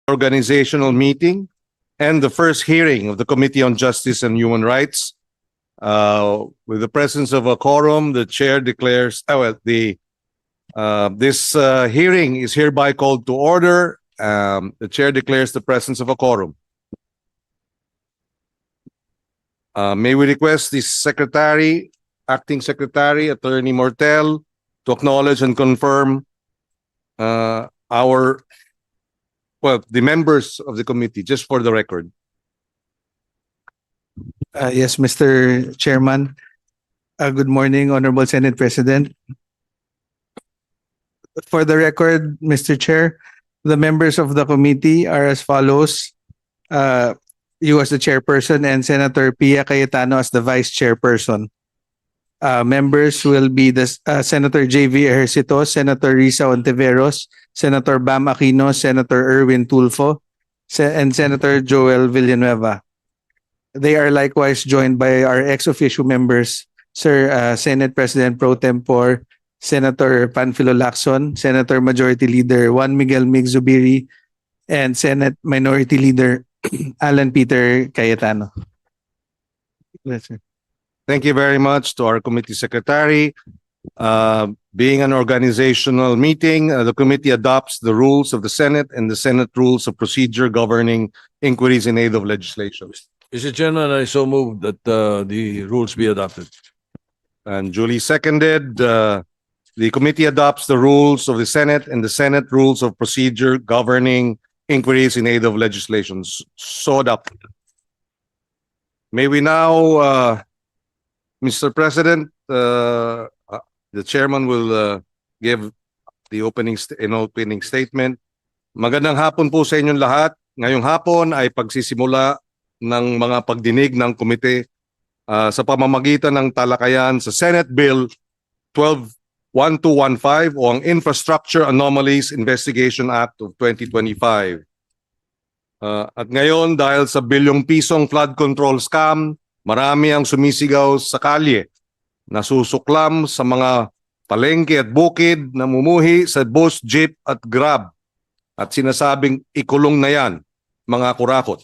organizational meeting and the first hearing of the Committee on Justice and Human Rights. With the presence of a quorum, the chair declares, this hearing is hereby called to order. The chair declares the presence of a quorum. May we request the secretary, acting secretary, Attorney Mortel, to acknowledge and confirm the members of the committee, just for the record. Yes, Mr. Chairman. Good morning, Honorable Senate President. For the record, Mr. Chair, the members of the committee are as follows. You as the chairperson and Senator Pia Cayetano as the vice chairperson. Members will be the Senator J.V. Ejercito, Senator Risa Hontiveros, Senator Bam Aquino, Senator Erwin Tulfo, and Senator Joel Villanueva. They are likewise joined by our ex-officio members, Sir Senate President Pro Tempore, Senator Panfilo Lacson, Senator Majority Leader Juan Miguel Mig Zubiri, and Senate Minority Leader Alan Peter Cayetano. Thank you very much to our committee secretary. Being an organizational meeting, the committee adopts the rules of the Senate and the Senate rules of procedure governing inquiries in aid of legislation. Mr. Chairman, I so move that the rules be adopted. And duly seconded, the committee adopts the rules of the Senate and the Senate rules of procedure governing inquiries in aid of legislation. So adopted. May we now, Mr. President, the chairman will give the opening statement. Magandang hapon po sa inyong lahat. Ngayong hapon ay pagsisimula ng mga pagdinig ng komite sa pamamagitan ng talakayan sa Senate Bill 12-1215 o ang Infrastructure Anomalies Investigation Act of 2025. At ngayon, dahil sa bilyong pisong flood control scam, marami ang sumisigaw sa kalye, nasusuklam sa mga palengke at bukid, namumuhi sa bus, jeep at grab. At sinasabing ikulong na yan, mga kurakot.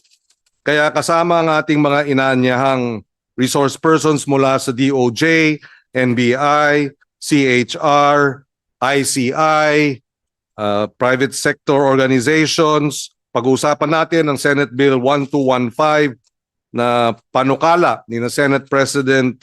Kaya kasama ang ating mga inaanyahang resource persons mula sa DOJ, NBI, CHR, ICI, private sector organizations. Pag-uusapan natin ang Senate Bill 1215 na panukala ni na Senate President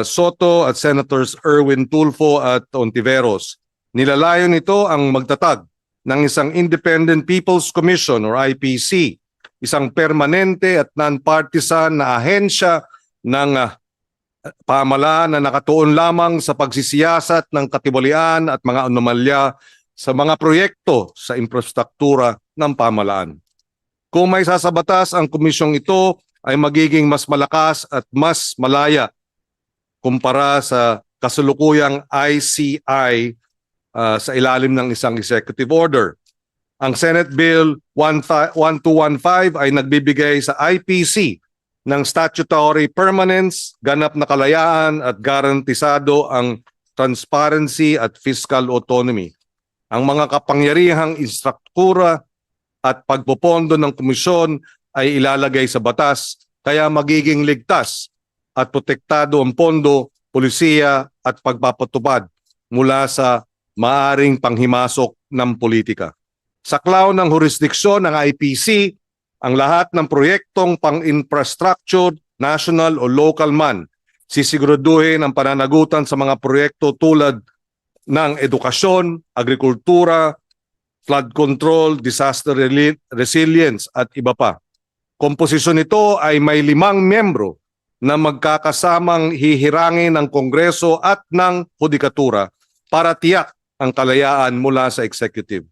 Sotto at Senators Erwin Tulfo at Hontiveros. Nilalayon nito ang magtatag ng isang Independent People's Commission or IPC, isang permanente at non-partisan na ahensya ng pamahalaan na nakatuon lamang sa pagsisiyasat ng katiwalian at mga anomalya sa mga proyekto sa infrastruktura ng pamahalaan. Kung may sasabatas ang komisyong ito ay magiging mas malakas at mas malaya kumpara sa kasalukuyang ICI sa ilalim ng isang executive order. Ang Senate Bill 1215 ay nagbibigay sa IPC ng statutory permanence, ganap na kalayaan at garantisado ang transparency at fiscal autonomy. Ang mga kapangyarihang istruktura at pagpopondo ng komisyon ay ilalagay sa batas, kaya magiging ligtas at protektado ang pondo, polisiya at pagpapatupad mula sa maaring panghimasok ng politika. Sa klaw ng jurisdiksyon ng IPC, ang lahat ng proyektong pang-infrastructure, national o local man, sisiguraduhin ang pananagutan sa mga proyekto tulad ng edukasyon, agrikultura, flood control, disaster resilience at iba pa. Komposisyon nito ay may 5 miyembro na magkakasamang hihirangin ng Kongreso at ng Hudikatura para tiyak ang kalayaan mula sa executive.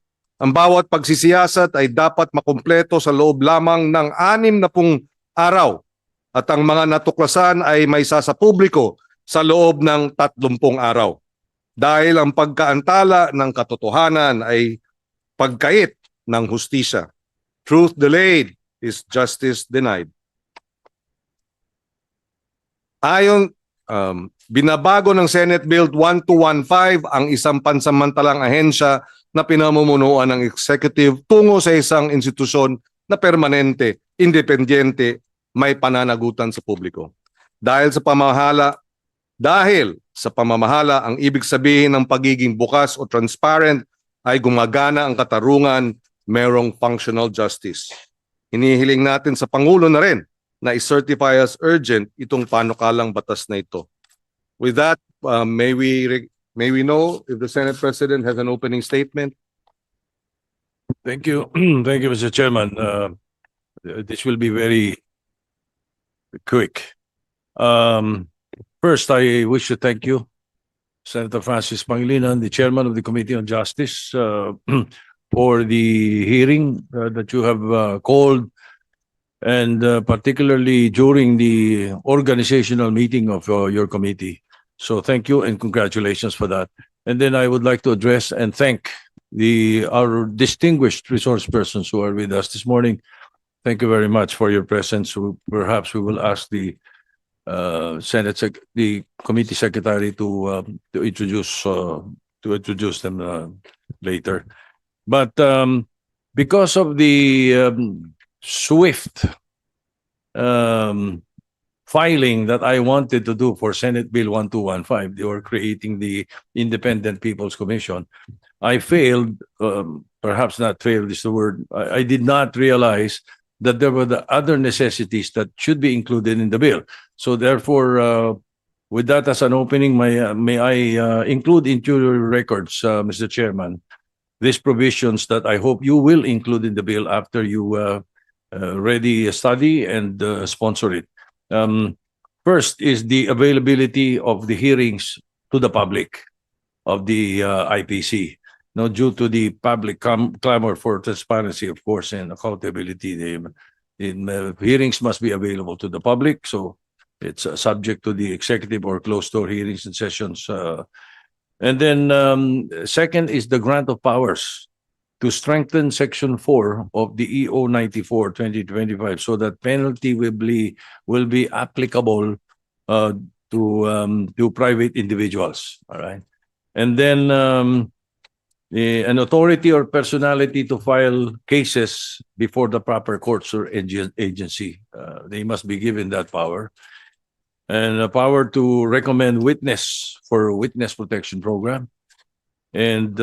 Ang bawat pagsisiyasat ay dapat makumpleto sa loob lamang ng 60 araw at ang mga natuklasan ay may sasapubliko sa loob ng 30 araw. Dahil ang pagkaantala ng katotohanan ay pagkait ng hustisya. Truth delayed is justice denied. Binabago ng Senate Bill 1215 ang isang pansamantalang ahensya na pinamumunuan ng executive tungo sa isang institusyon na permanente, independyente, may pananagutan sa publiko. Dahil sa pamamahala, ang ibig sabihin ng pagiging bukas o transparent ay gumagana ang katarungan, merong functional justice. Hinihiling natin sa Pangulo na rin na i-certify as urgent itong panukalang batas na ito. With that, may we know if the Senate President has an opening statement? Thank you. Thank you, Mr. Chairman. This will be very quick. First, I wish to thank you, Senator Francis Pangilinan, the Chairman of the Committee on Justice, for the hearing that you have called, and particularly during the organizational meeting of your committee. So thank you and congratulations for that. And then I would like to address and thank our distinguished resource persons who are with us this morning. Thank you very much for your presence. Perhaps we will ask the the committee secretary to introduce them later. But because of the swift filing that I wanted to do for Senate Bill 1215, they were creating the Independent People's Commission. I failed, perhaps not failed is the word. I did not realize that there were the other necessities that should be included in the bill. So therefore, with that as an opening, may I include into your records, Mr. Chairman, these provisions that I hope you will include in the bill after you ready study and sponsor it. First is the availability of the hearings to the public of the IPC. Now, due to the public clamor for transparency, of course, and accountability, the hearings must be available to the public. So it's subject to the executive or closed-door hearings and sessions. And then second is the grant of powers to strengthen Section 4 of the EO 94/2025 so that penalty will be applicable to private individuals. All right. And then an authority or personality to file cases before the proper courts or agency. They must be given that power. And a power to recommend witness for a witness protection program. And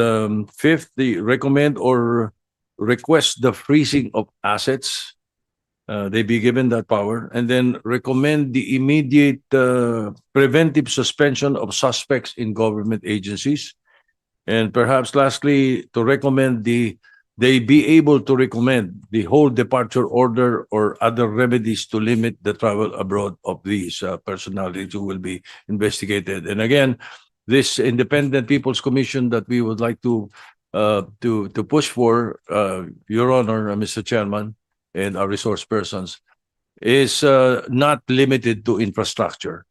fifth, the recommend or request the freezing of assets. They be given that power. And then recommend the immediate preventive suspension of suspects in government agencies. And perhaps lastly, to recommend they be able to recommend the whole departure order or other remedies to limit the travel abroad of these personalities who will be investigated. And again, this Independent People's Commission that we would like to push for, Your Honor, Mr. Chairman, and our resource persons, is not limited to infrastructure.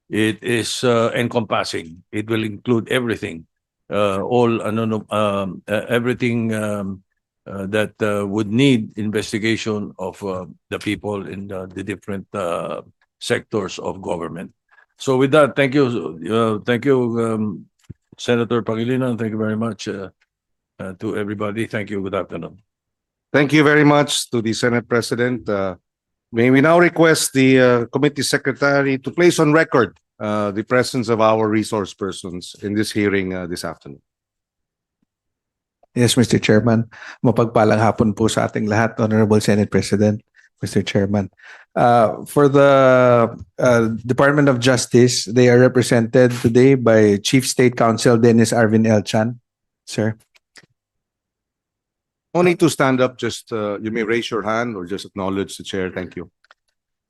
It is encompassing. It will include everything, everything that would need investigation of the people in the different sectors of government. So with that, thank you, Senator Pangilinan. Thank you very much to everybody. Thank you. Good afternoon. Thank you very much to the Senate President. May we now request the committee secretary to place on record the presence of our resource persons in this hearing this afternoon. Yes, Mr. Chairman. Mapagpalang hapon po sa ating lahat, Honorable Senate President, Mr. Chairman. For the Department of Justice, they are represented today by Chief State Counsel Dennis Arvin L. Chan. Sir. Only to stand up, just you may raise your hand or just acknowledge the chair. Thank you.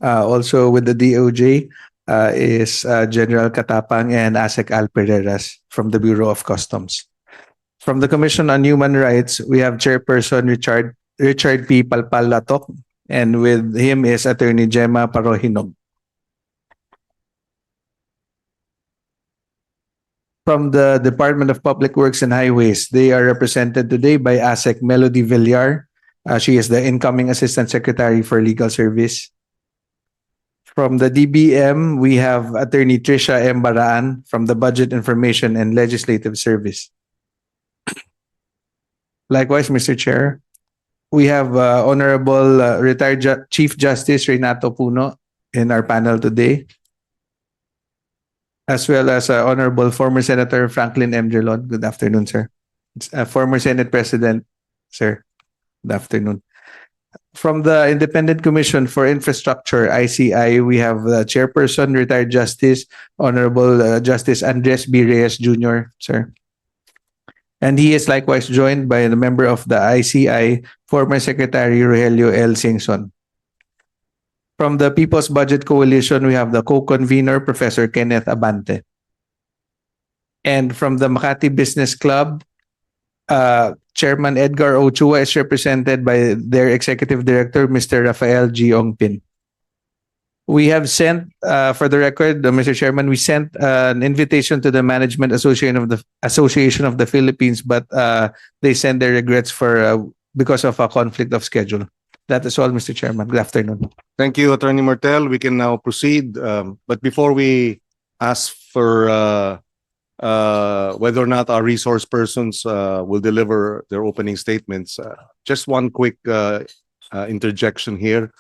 Also with the DOJ is General Katapang and ASEC Al Pereiras from the Bureau of Customs. From the Commission on Human Rights, we have Chairperson Richard P. Palpalatok, and with him is Attorney Gemma Parohinog. From the Department of Public Works and Highways, they are represented today by ASEC Melody Villar. She is the incoming Assistant Secretary for Legal Service. From the DBM, we have Attorney Tricia M. Baraan from the Budget Information and Legislative Service. Likewise, Mr. Chair, we have Honorable retired Chief Justice Renato Puno in our panel today, as well as Honorable former Senator Franklin M. Drilon. Good afternoon, sir. Former Senate President, sir. Good afternoon. From the Independent Commission for Infrastructure, ICI, we have the Chairperson, retired Justice, Honorable Justice Andres B. Reyes Jr., sir. And he is likewise joined by the member of the ICI, former Secretary Rogelio L. Singson. From the People's Budget Coalition, we have the co-convener, Professor Kenneth Abante. And from the Makati Business Club, Chairman Edgar Ochua is represented by their Executive Director, Mr. Rafael G. Ongpin. We have sent, for the record, Mr. Chairman, we sent an invitation to the Management Association of the Philippines, but they send their regrets for because of a conflict of schedule. That is all, Mr. Chairman. Good afternoon. Thank you, Attorney Martel. We can now proceed. But before we ask for whether or not our resource persons will deliver their opening statements, just one quick interjection here.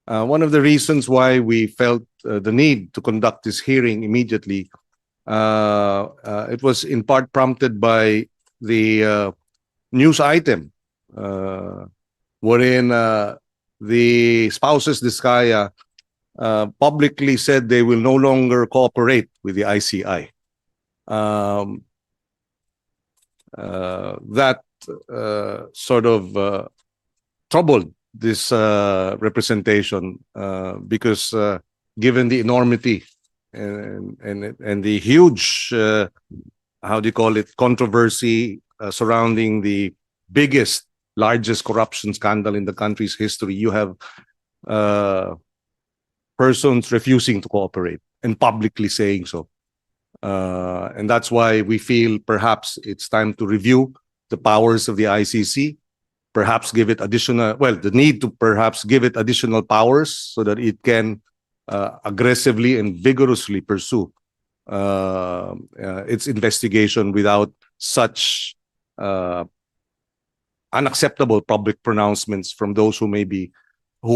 One of the reasons why we felt the need to conduct this hearing immediately, it was in part prompted by the news item wherein the spouses Discaya publicly said they will no longer cooperate with the ICI. That sort of troubled this representation because given the enormity and the huge how do you call it, controversy surrounding the largest corruption scandal in the country's history, you have persons refusing to cooperate and publicly saying so. And that's why we feel perhaps it's time to review the powers of the ICC, perhaps give it additional, well, the need to perhaps give it additional powers so that it can aggressively and vigorously pursue its investigation without such unacceptable public pronouncements from those who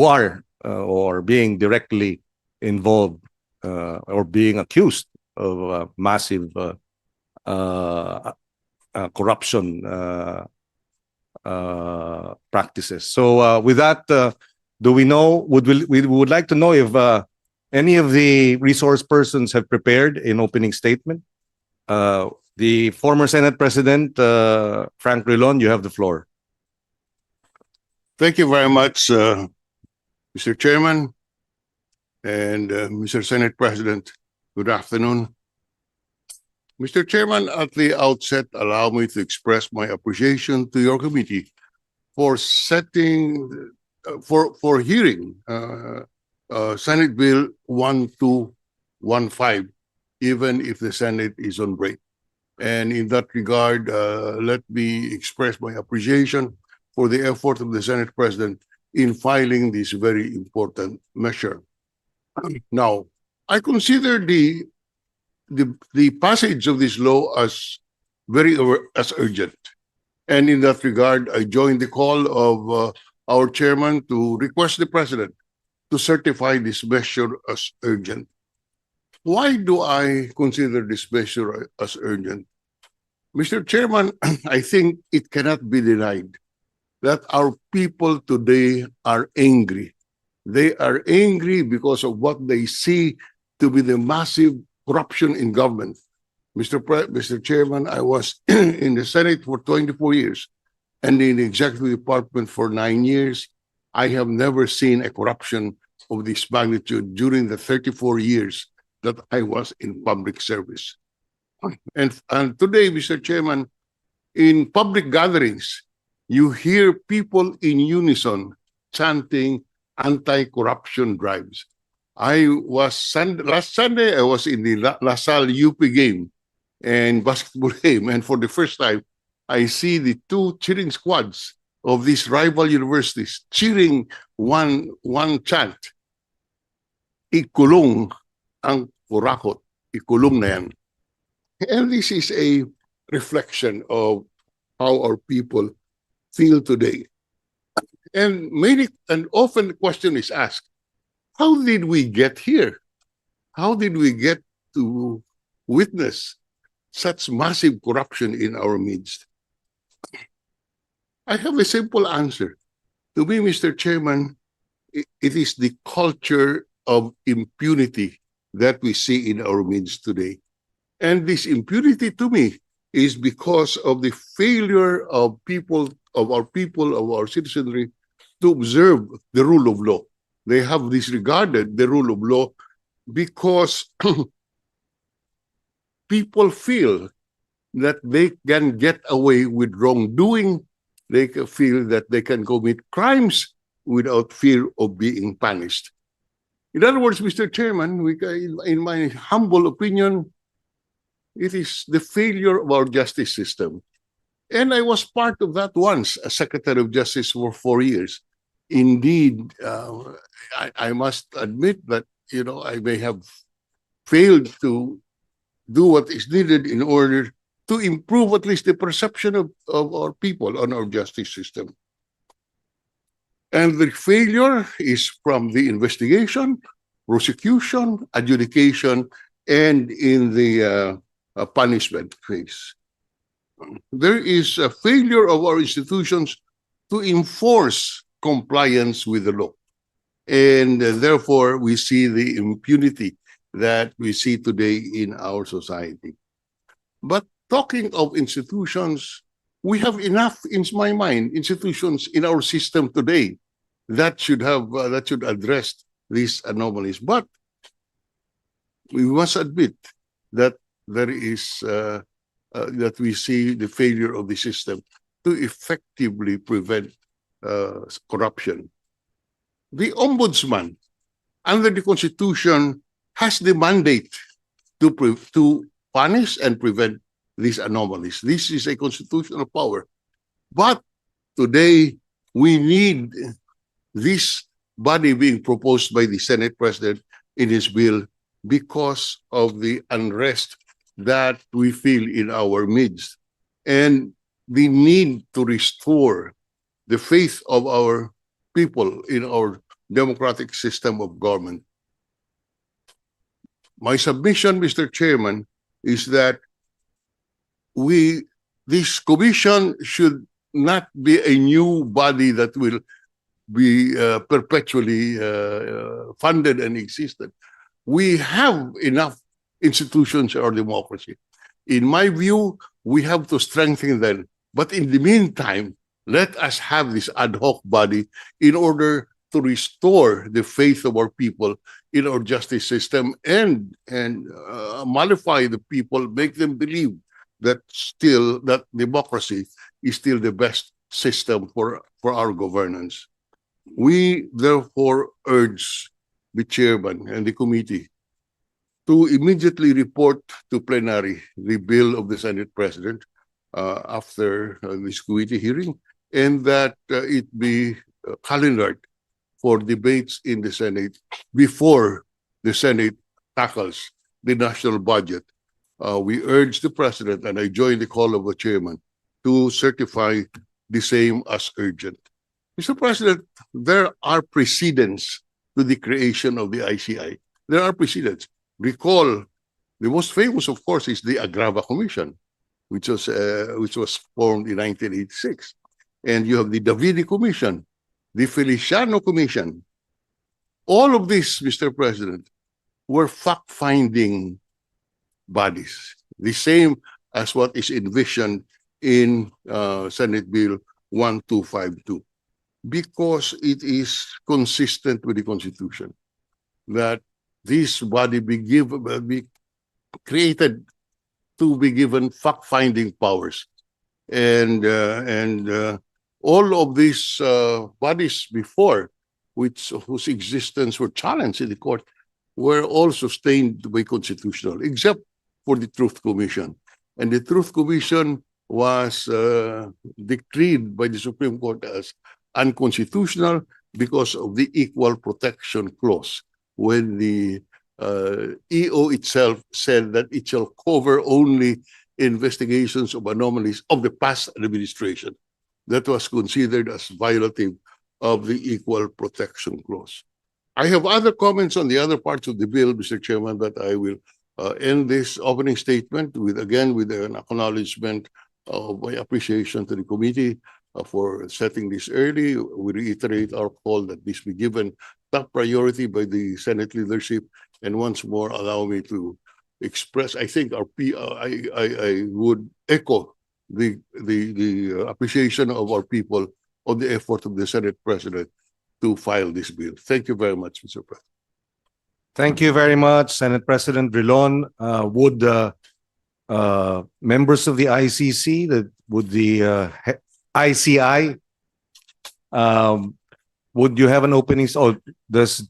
are or being directly involved or being accused of massive corruption practices. So with that, do we know, we would like to know if any of the resource persons have prepared an opening statement. The former Senate President, Frank Drilon, you have the floor. Thank you very much, Mr. Chairman and Mr. Senate President. Good afternoon. Mr. Chairman, at the outset, allow me to express my appreciation to your committee for hearing Senate Bill 1215, even if the Senate is on break. And in that regard, let me express my appreciation for the effort of the Senate President in filing this very important measure. Now, I consider the passage of this law as as urgent. And in that regard, I join the call of our chairman to request the President to certify this measure as urgent. Why do I consider this measure as urgent? Mr. Chairman, I think it cannot be denied that our people today are angry. They are angry because of what they see to be the massive corruption in government. Mr. Chairman, I was in the Senate for 24 years and in the Executive Department for 9 years. I have never seen a corruption of this magnitude during the 34 years that I was in public service. And today, Mr. Chairman, in public gatherings, you hear people in unison chanting anti-corruption drives. Last Sunday, I was in the La Salle UP game and basketball game, and for the first time, I see the two cheering squads of these rival universities cheering one chant, ikulong ang kurakot, ikulong na yan. And this is a reflection of how our people feel today. And often the question is asked, how did we get here? How did we get to witness such massive corruption in our midst? I have a simple answer. To me, Mr. Chairman, it is the culture of impunity that we see in our midst today. And this impunity to me is because of the failure of our citizenry to observe the rule of law. They have disregarded the rule of law because people feel that they can get away with wrongdoing. They feel that they can commit crimes without fear of being punished. In other words, Mr. Chairman, in my humble opinion, it is the failure of our justice system. And I was part of that once, as Secretary of Justice for 4 years. Indeed, I must admit that, I may have failed to do what is needed in order to improve at least the perception of our people on our justice system. And the failure is from the investigation, prosecution, adjudication, and in the punishment phase. There is a failure of our institutions to enforce compliance with the law. And therefore, we see the impunity that we see today in our society. But talking of institutions, we have enough, in my mind, institutions in our system today that should address these anomalies. But we must admit that there is that we see the failure of the system to effectively prevent corruption. The ombudsman, under the Constitution, has the mandate to punish and prevent these anomalies. This is a constitutional power. But today, we need this body being proposed by the Senate President in his bill because of the unrest that we feel in our midst and the need to restore the faith of our people in our democratic system of government. My submission, Mr. Chairman, is that this commission should not be a new body that will be perpetually funded and existed. We have enough institutions in our democracy. In my view, we have to strengthen them. But in the meantime, let us have this ad hoc body in order to restore the faith of our people in our justice system and mollify the people, make them believe that democracy is still the best system for our governance. We therefore urge the chairman and the committee to immediately report to plenary the bill of the Senate President after this committee hearing, and that it be calendared for debates in the Senate before the Senate tackles the national budget. We urge the President, and I join the call of the chairman, to certify the same as urgent. Mr. President, there are precedents to the creation of the ICI. There are precedents. Recall, the most famous, of course, is the Agrava Commission, which was formed in 1986. And you have the Davide Commission, the Feliciano Commission. All of these, Mr. President, were fact-finding bodies, the same as what is envisioned in Senate Bill 1252, because it is consistent with the Constitution that this body be created to be given fact-finding powers. And all of these bodies before, whose existence were challenged in the court, were all sustained to be constitutional, except for the Truth Commission. And the Truth Commission was decreed by the Supreme Court as unconstitutional because of the Equal Protection Clause, when the EO itself said that it shall cover only investigations of anomalies of the past administration. that was considered as violative of the Equal Protection Clause. I have other comments on the other parts of the bill, Mr. Chairman, but I will end this opening statement with an acknowledgement of my appreciation to the committee for setting this early. We reiterate our call that this be given top priority by the Senate leadership. And once more, allow me to express, I think I would echo the appreciation of our people on the effort of the Senate President to file this bill. Thank you very much, Mr. President. Thank you very much, Senate President Drilon. Would members of the ICC, would the ICI, would you have an opening? Oh, does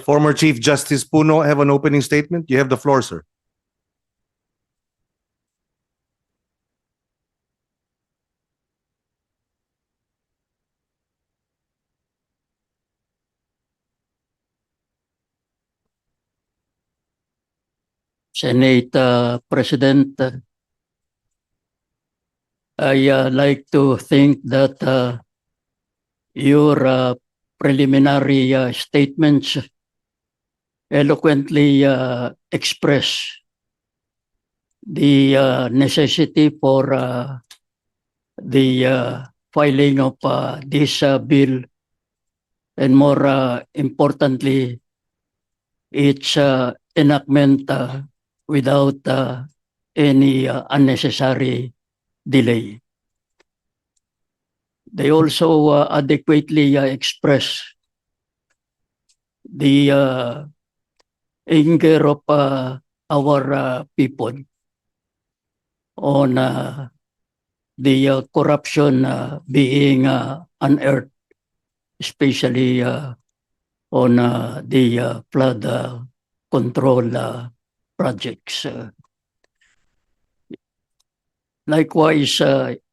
former Chief Justice Puno have an opening statement? You have the floor, sir. Senate President, I like to think that your preliminary statements eloquently express the necessity for the filing of this bill, and more importantly, its enactment without any unnecessary delay. They also adequately express the anger of our people on the corruption being unearthed, especially on the flood control projects. Likewise,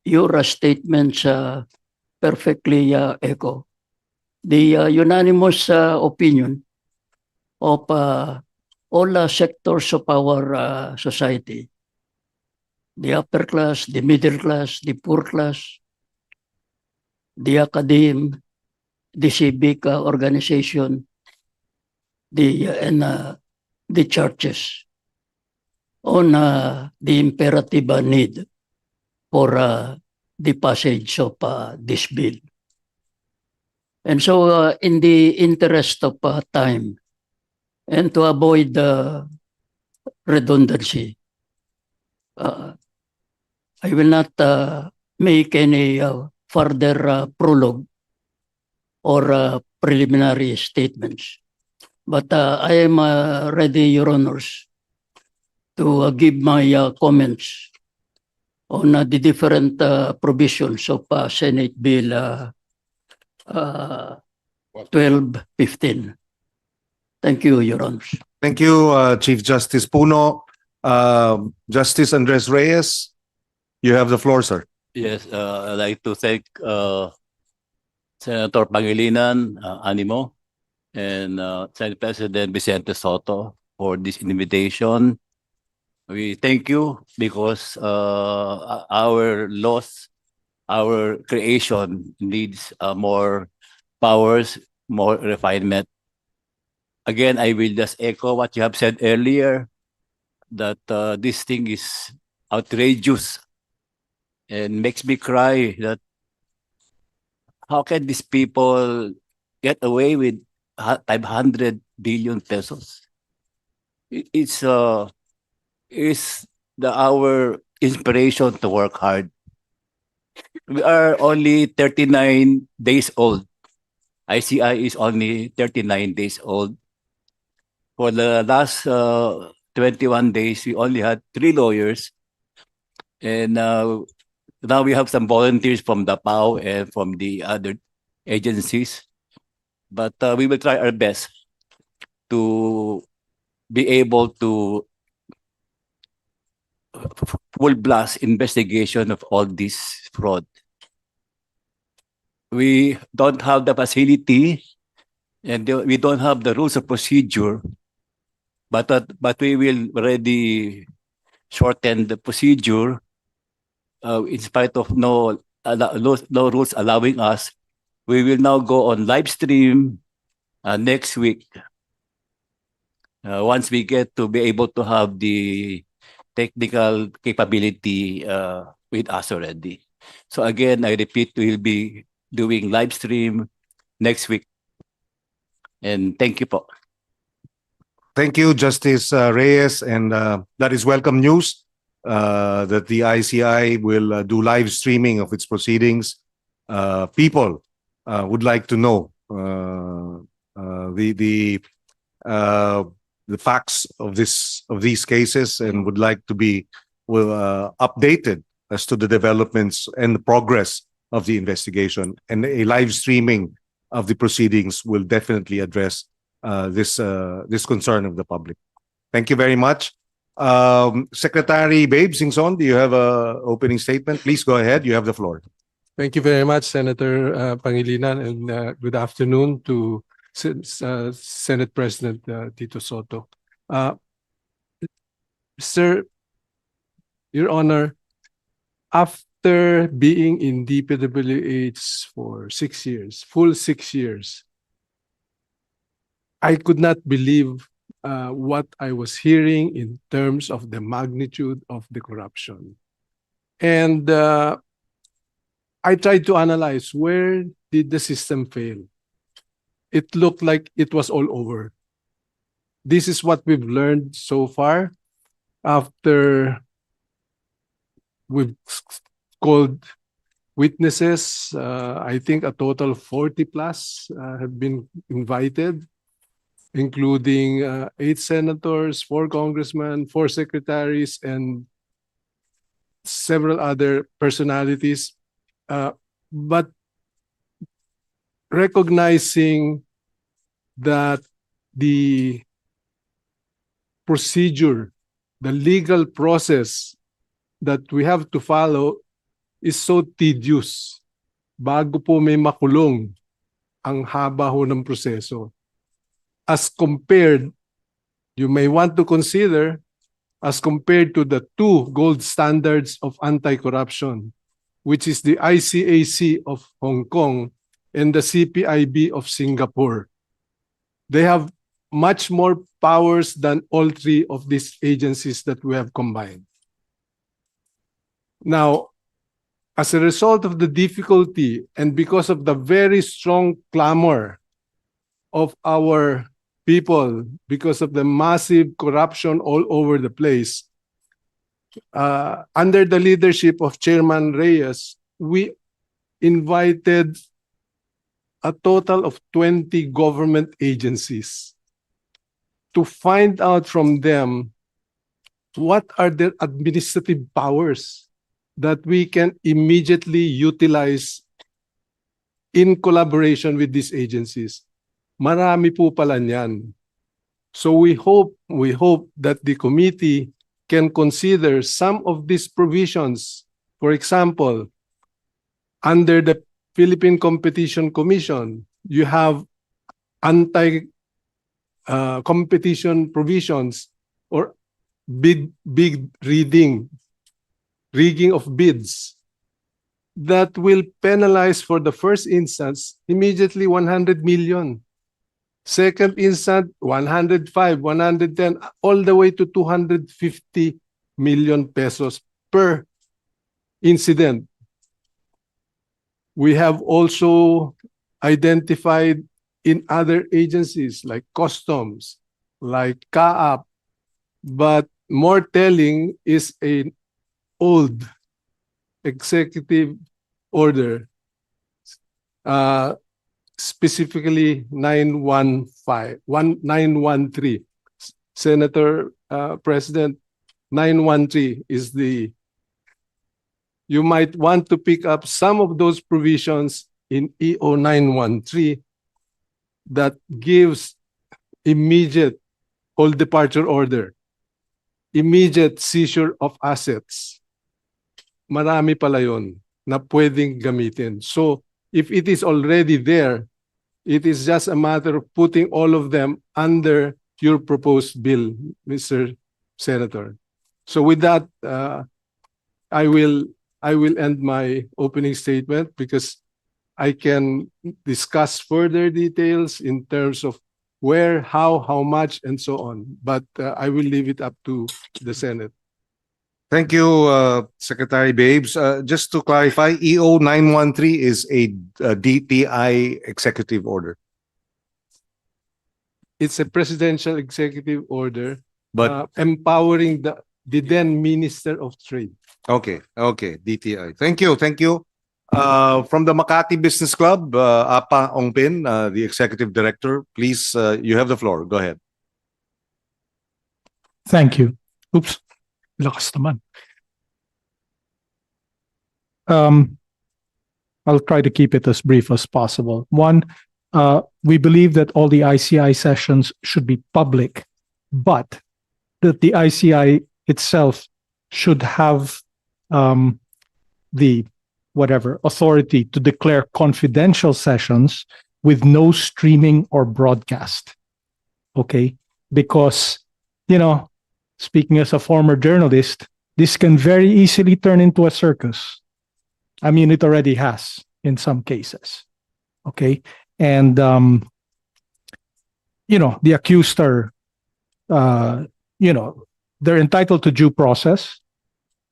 your statements perfectly echo the unanimous opinion of all sectors of our society, the upper class, the middle class, the poor class, the academe, the civic organization, and the churches on the imperative need for the passage of this bill. And so in the interest of time and to avoid redundancy, I will not make any further prologue or preliminary statements. But I am ready, Your Honors, to give my comments on the different provisions of Senate Bill 1215. Thank you, Your Honors. Thank you, Chief Justice Puno. Justice Andres Reyes, you have the floor, sir. Yes, I'd like to thank Senator Pangilinan, Animo, and Senate President Vicente Sotto for this invitation. We thank you because our laws, our creation needs more powers, more refinement. Again, I will just echo what you have said earlier, that this thing is outrageous and makes me cry that how can these people get away with 500 billion pesos? It's our inspiration to work hard. We are only 39 days old. ICI is only 39 days old. For the last 21 days, we only had 3 lawyers. And now we have some volunteers from the PAO and from the other agencies. But we will try our best to be able to full blast investigation of all this fraud. We don't have the facility and we don't have the rules of procedure, but we will already shorten the procedure in spite of no no rules allowing us, we will now go on live stream next week. Once we get to be able to have the technical capability with us already. So again, I repeat, we'll be doing live stream next week. And thank you po. Thank you, Justice Reyes, and that is welcome news that the ICI will do live streaming of its proceedings. People would like to know the facts of these cases and would like to be updated as to the developments and the progress of the investigation. And a live streaming of the proceedings will definitely address this concern of the public. Thank you very much. Secretary Babe Singson, do you have a opening statement? Please go ahead. You have the floor. Thank you very much, Senator Pangilinan, and good afternoon to Senate President Tito Sotto. Sir, Your Honor, after being in DPWH for 6 years, full 6 years, I could not believe what I was hearing in terms of the magnitude of the corruption. And I tried to analyze, where did the system fail? It looked like it was all over. This is what we've learned so far after we've called witnesses. I think a total of 40 plus have been invited, including 8 senators, 4 congressmen, 4 secretaries, and several other personalities. But recognizing that the procedure, the legal process that we have to follow is so tedious. Bago po may makulong, ang haba ho ng proseso. As compared, you may want to consider, as compared to the 2 gold standards of anti-corruption, which is the ICAC of Hong Kong and the CPIB of Singapore. They have much more powers than all 3 of these agencies that we have combined. Now, as a result of the difficulty and because of the very strong clamor of our people, because of the massive corruption all over the place, under the leadership of Chairman Reyes, we invited a total of 20 government agencies to find out from them what are their administrative powers that we can immediately utilize in collaboration with these agencies. Marami po pala niyan. So we hope that the committee can consider some of these provisions. For example, under the Philippine Competition Commission, you have anti-competition provisions or bid rigging of bids that will penalize for the first instance immediately 100 million. Second instance, 105, 110, all the way to 250 million pesos per incident. We have also identified in other agencies like customs, like CAAP, but more telling is an old executive order, specifically 913. Senator President, 913 is the, you might want to pick up some of those provisions in EO 913 that gives immediate all departure order, immediate seizure of assets. Marami pala yun na pwedeng gamitin. So if it is already there, it is just a matter of putting all of them under your proposed bill, Mr. Senator. So with that, I I will end my opening statement because I can discuss further details in terms of where, how much, and so on. But I will leave it up to the Senate. Thank you, Secretary Babes. Just to clarify, EO 913 is a DTI executive order, It's a presidential executive order but empowering the then Minister of Trade. okay, DTI. Thank you. From the Makati Business Club, Apa Ongpin, the executive director, please, you have the floor. Go ahead. Thank you. Oops. Lakas naman. I'll try to keep it as brief as possible. One, we believe that all the ICI sessions should be public, but that the ICI itself should have the authority to declare confidential sessions with no streaming or broadcast. Okay? Because, speaking as a former journalist, this can very easily turn into a circus. I mean, it already has in some cases. Okay? And, the accused are, they're entitled to due process.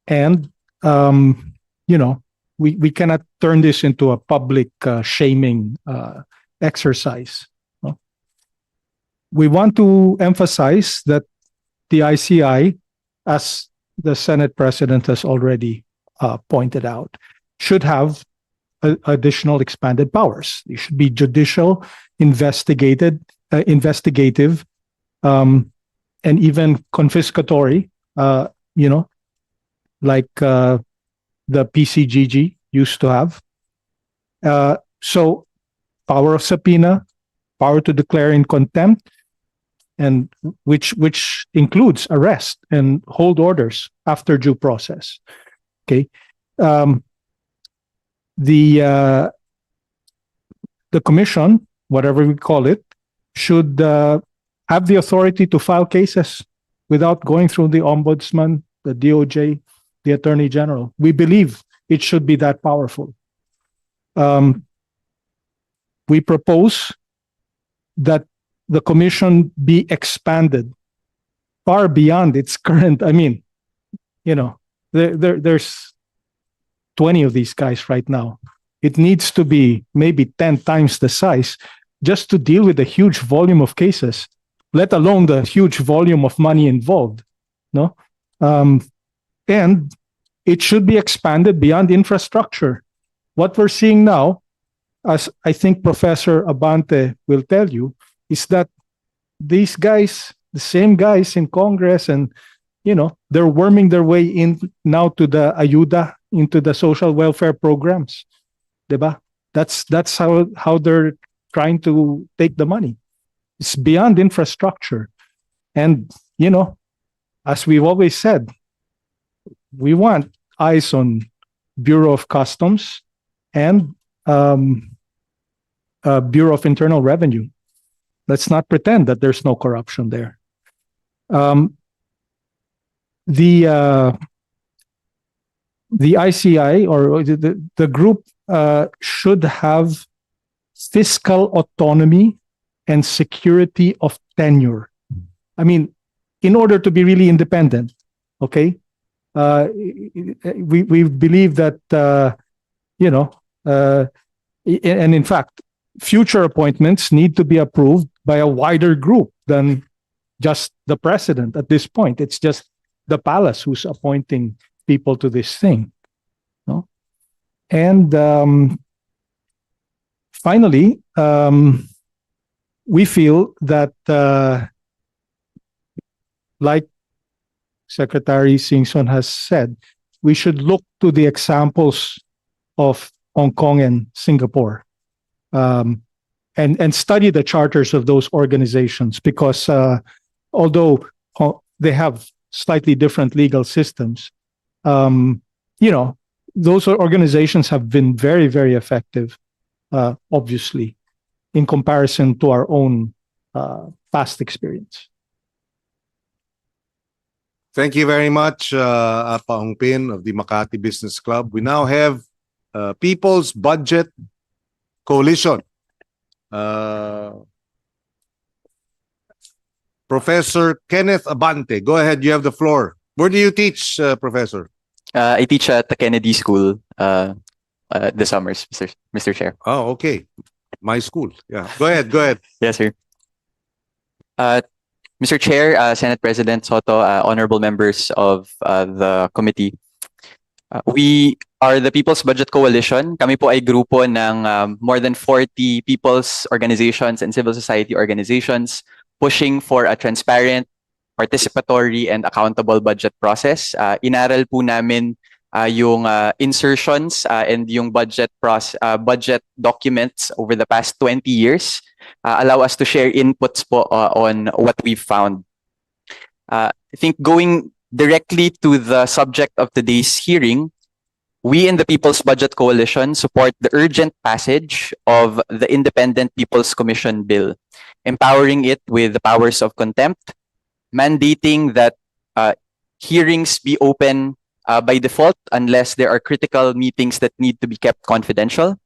And, we cannot turn this into a public shaming exercise. No? We want to emphasize that the ICI, as the Senate President has already pointed out, should have additional expanded powers. They should be judicial, investigative, and even confiscatory, like the PCGG used to have. So power of subpoena, power to declare in contempt, and which includes arrest and hold orders after due process. Okay. The commission, whatever we call it, should have the authority to file cases without going through the ombudsman, the DOJ, the Attorney General. We believe it should be that powerful. We propose that the commission be expanded far beyond its current. I mean, there's 20 of these guys right now. It needs to be maybe 10 times the size just to deal with the huge volume of cases, let alone the huge volume of money involved. No? And it should be expanded beyond infrastructure. What we're seeing now, as I think Professor Abante will tell you, is that these guys, the same guys in Congress, and they're worming their way in now to the ayuda, into the social welfare programs. Diba? That's how they're trying to take the money. It's beyond infrastructure. And, as we've always said, we want eyes on Bureau of Customs and Bureau of Internal Revenue. Let's not pretend that there's no corruption there. The ICI or the group should have fiscal autonomy and security of tenure. I mean, in order to be really independent, okay? We believe that, and in fact, future appointments need to be approved by a wider group than just the president at this point. It's just the palace who's appointing people to this thing. No? And finally, we feel that, like Secretary Singson has said, we should look to the examples of Hong Kong and Singapore, and study the charters of those organizations, because although they have slightly different legal systems, those organizations have been very, very effective, obviously, in comparison to our own past experience. Thank you very much, Apa Hongpin of the Makati Business Club. We now have People's Budget Coalition. Professor Kenneth Abante, go ahead. You have the floor. Where do you teach, Professor? I teach at the Kennedy School the summers, Mr. Chair. Oh, okay. My school. Yeah. Go ahead. Go ahead. Yes, sir. Mr. Chair, Senate President Sotto, honorable members of the committee. We are the People's Budget Coalition. Kami po ay grupo ng more than 40 people's organizations and civil society organizations pushing for a transparent, participatory, and accountable budget process. Inaral po namin yung insertions and yung budget documents over the past 20 years. Allow us to share inputs po on what we've found. I think going directly to the subject of today's hearing, we in the People's Budget Coalition support the urgent passage of the Independent People's Commission Bill, empowering it with the powers of contempt, mandating that hearings be open by default unless there are critical meetings that need to be kept confidential,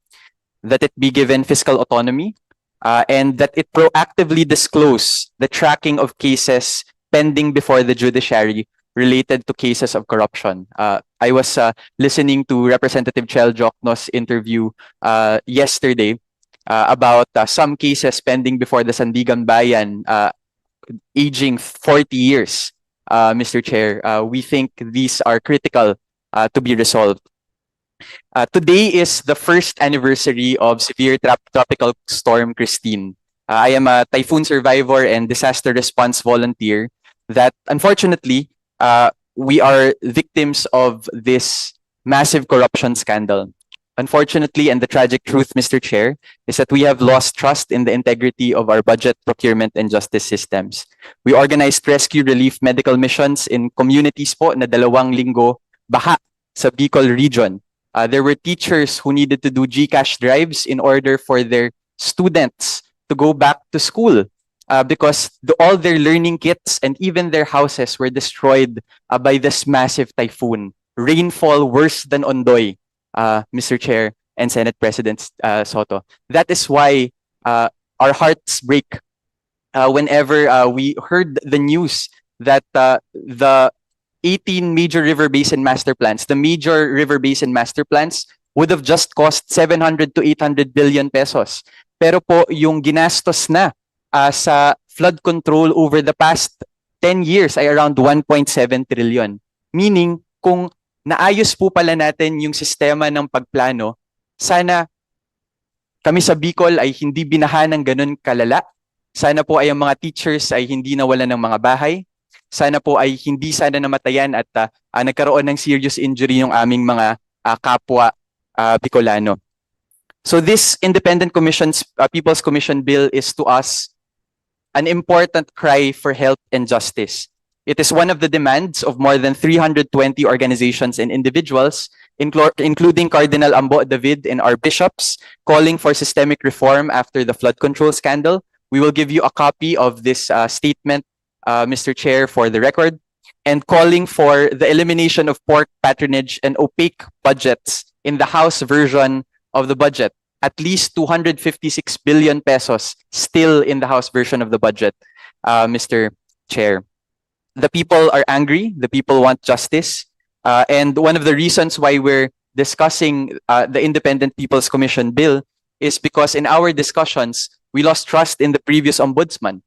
that it be given fiscal autonomy, and that it proactively disclose the tracking of cases pending before the judiciary related to cases of corruption. I was listening to Representative Chel Jokno's interview yesterday about some cases pending before the Sandigan Bayan aging 40 years, Mr. Chair. We think these are critical to be resolved. Today is the first anniversary of severe tropical storm Christine. I am a typhoon survivor and disaster response volunteer that unfortunately we are victims of this massive corruption scandal. Unfortunately, and the tragic truth, Mr. Chair, is that we have lost trust in the integrity of our budget, procurement, and justice systems. We organized rescue relief medical missions in communities po na 2 linggo baha sa Bicol region. There were teachers who needed to do GCash drives in order for their students to go back to school because all their learning kits and even their houses were destroyed by this massive typhoon. Rainfall worse than Ondoy, Mr. Chair and Senate President Sotto. That is why our hearts break whenever we heard the news that the 18 major river basin master plans, the major river basin master plans would have just cost 700 to 800 billion pesos. Pero po yung ginastos na sa flood control over the past 10 years ay around 1.7 trillion. Meaning, kung naayos po pala natin yung sistema ng pagplano, sana kami sa Bicol ay hindi binaha ng ganun kalala. Sana po ay ang mga teachers ay hindi nawalan ng mga bahay. Sana po ay hindi sana namatayan at nagkaroon ng serious injury yung aming mga kapwa Bicolano. So this Independent People's Commission Bill is to us an important cry for help and justice. It is one of the demands of more than 320 organizations and individuals, including Cardinal Ambo David and our bishops, calling for systemic reform after the flood control scandal. We will give you a copy of this statement, Mr. Chair, for the record, and calling for the elimination of pork patronage and opaque budgets in the House version of the budget. At least 256 billion pesos still in the House version of the budget, Mr. Chair. The people are angry. The people want justice. And one of the reasons why we're discussing the Independent People's Commission Bill is because in our discussions, we lost trust in the previous ombudsman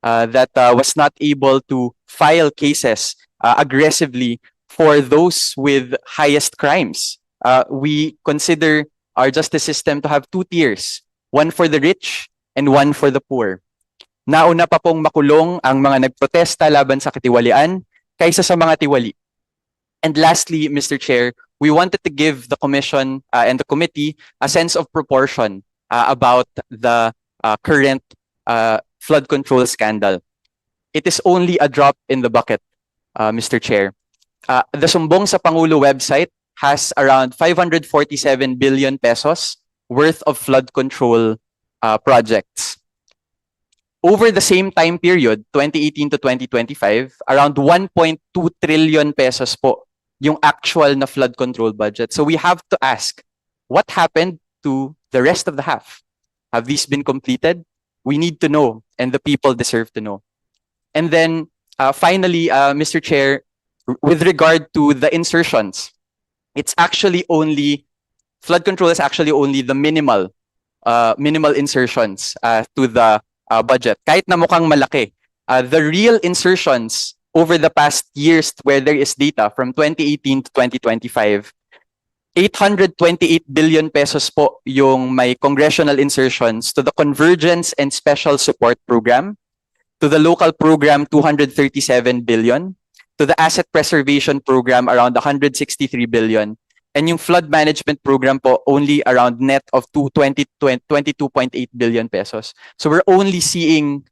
that was not able to file cases aggressively for those with highest crimes. We consider our justice system to have 2 tiers, one for the rich and one for the poor. Nauna pa pong makulong ang mga nagprotesta laban sa katiwalian kaysa sa mga tiwali. And lastly, Mr. Chair, we wanted to give the Commission and the committee a sense of proportion about the current flood control scandal. It is only a drop in the bucket, Mr. Chair. The Sumbong sa Pangulo website has around 547 billion pesos worth of flood control projects. over the same time period, 2018 to 2025, around 1.2 trillion pesos po yung actual na flood control budget. So we have to ask, what happened to the rest of the half? Have these been completed? We need to know, and the people deserve to know. And then finally, Mr. Chair, with regard to the insertions, it's actually only, flood control is actually only the minimal insertions to the budget. Kahit na mukhang malaki, the real insertions over the past years where there is data from 2018 to 2025, 828 billion pesos po yung may congressional insertions to the Convergence and Special Support Program, to the local program 237 billion, to the Asset Preservation Program around 163 billion, and yung flood management program po only around net of 22.8 billion pesos. So we're only seeing,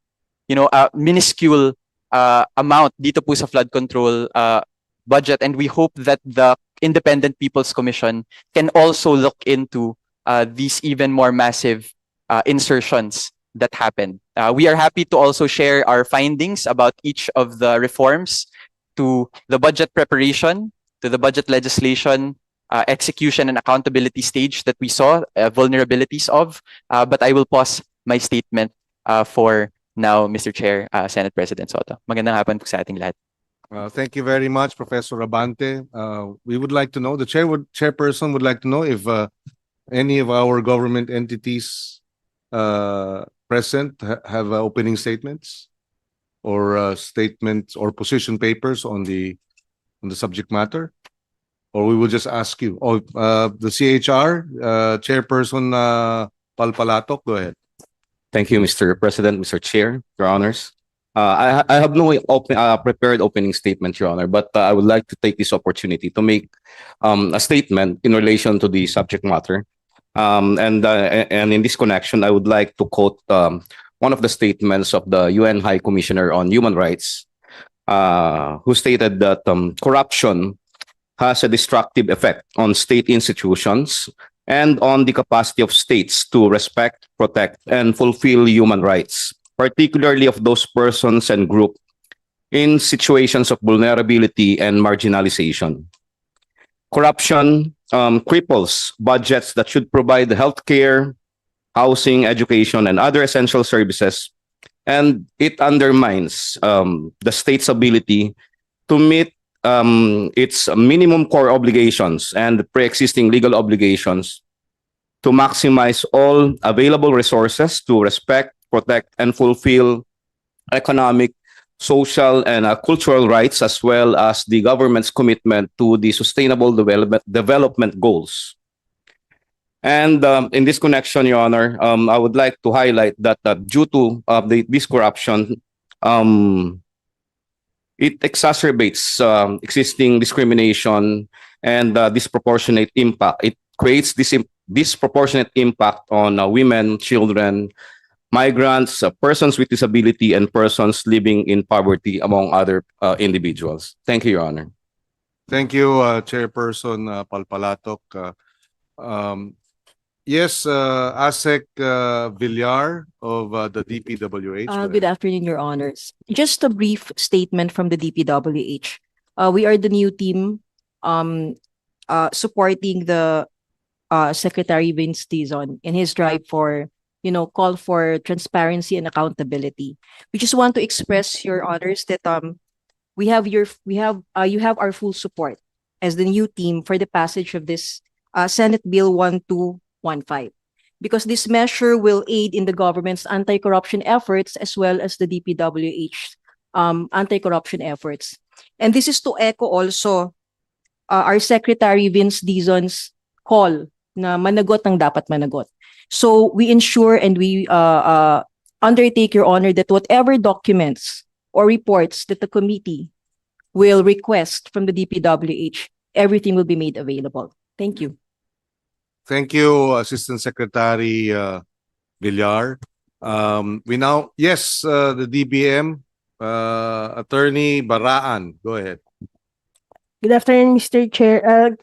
a minuscule amount dito po sa flood control budget, and we hope that the Independent People's Commission can also look into these even more massive insertions that happened. We are happy to also share our findings about each of the reforms to the budget preparation, to the budget legislation, execution and accountability stage that we saw vulnerabilities of. But I will pause my statement for now, Mr. Chair, Senate President Sotto. Magandang hapon po sa ating lahat. Thank you very much, Professor Abante. We would like to know, the chairperson would like to know if any of our government entities present have opening statements or statements or position papers on the subject matter, or we will just ask you. The CHR chairperson Palpalatok, go ahead. Thank you, Mr. President, Mr. Chair, Your Honors. I have no prepared opening statement, Your Honor, but I would like to take this opportunity to make a statement in relation to the subject matter. And in this connection, I would like to quote one of the statements of the UN High Commissioner on Human Rights, who stated that corruption has a destructive effect on state institutions and on the capacity of states to respect, protect, and fulfill human rights, particularly of those persons and groups in situations of vulnerability and marginalization. Corruption cripples budgets that should provide healthcare, housing, education, and other essential services, and it undermines the state's ability to meet its minimum core obligations and pre-existing legal obligations to maximize all available resources to respect, protect, and fulfill economic, social, and cultural rights, as well as the government's commitment to the sustainable development goals. And in this connection, Your Honor, I would like to highlight that due to this corruption, it exacerbates existing discrimination and disproportionate impact. It creates this disproportionate impact on women, children, migrants, persons with disability, and persons living in poverty, among other individuals. Thank you, Your Honor. Thank you, Chairperson Palpalatok. Yes, ASEC Villar of the DPWH. Good afternoon, Your Honors. Just a brief statement from the DPWH. We are the new team supporting the Secretary Vince Dizon in his drive for, call for transparency and accountability. We just want to express, Your Honors, that you have our full support as the new team for the passage of this Senate Bill 1215, because this measure will aid in the government's anti-corruption efforts as well as the DPWH anti-corruption efforts. And this is to echo also our Secretary Vince Dizon's call na managot ang dapat managot. So we ensure and we undertake, Your Honor, that whatever documents or reports that the committee will request from the DPWH, everything will be made available. Thank you. Thank you, Assistant Secretary Villar. The DBM, Attorney Baraan, go ahead. Good afternoon, Mr. Chair,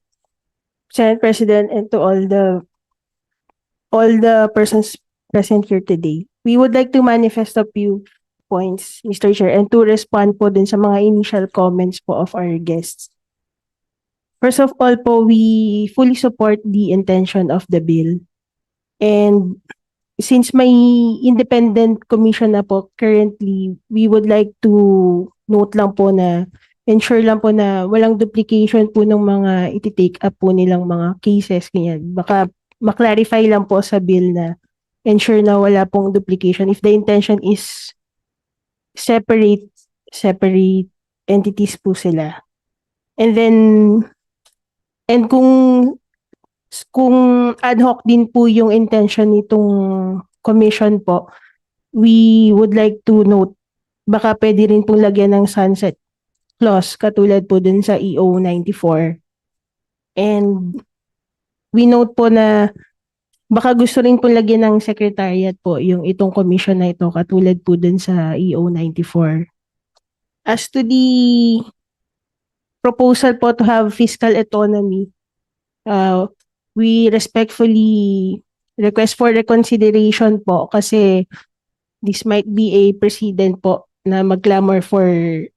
Senate President, and to all the persons present here today. we would like to manifest a few points, Mr. Chair, and to respond po dun sa mga initial comments po of our guests. First of all po, we fully support the intention of the bill. And since may independent commission na po currently, we would like to note lang po na ensure lang po na walang duplication po ng mga iti-take up po nilang mga cases. Ganyan. Baka maklarify lang po sa bill na ensure na wala pong duplication. If the intention is separate entities po sila. And then, and kung ad hoc din po yung intention nitong commission po, we would like to note, baka pwede rin pong lagyan ng sunset clause katulad po dun sa EO 94. And we note po na baka gusto rin pong lagyan ng secretariat po yung itong commission na ito katulad po dun sa EO 94. As to the proposal po to have fiscal autonomy, we respectfully request for reconsideration po kasi this might be a precedent po na mag-clamor for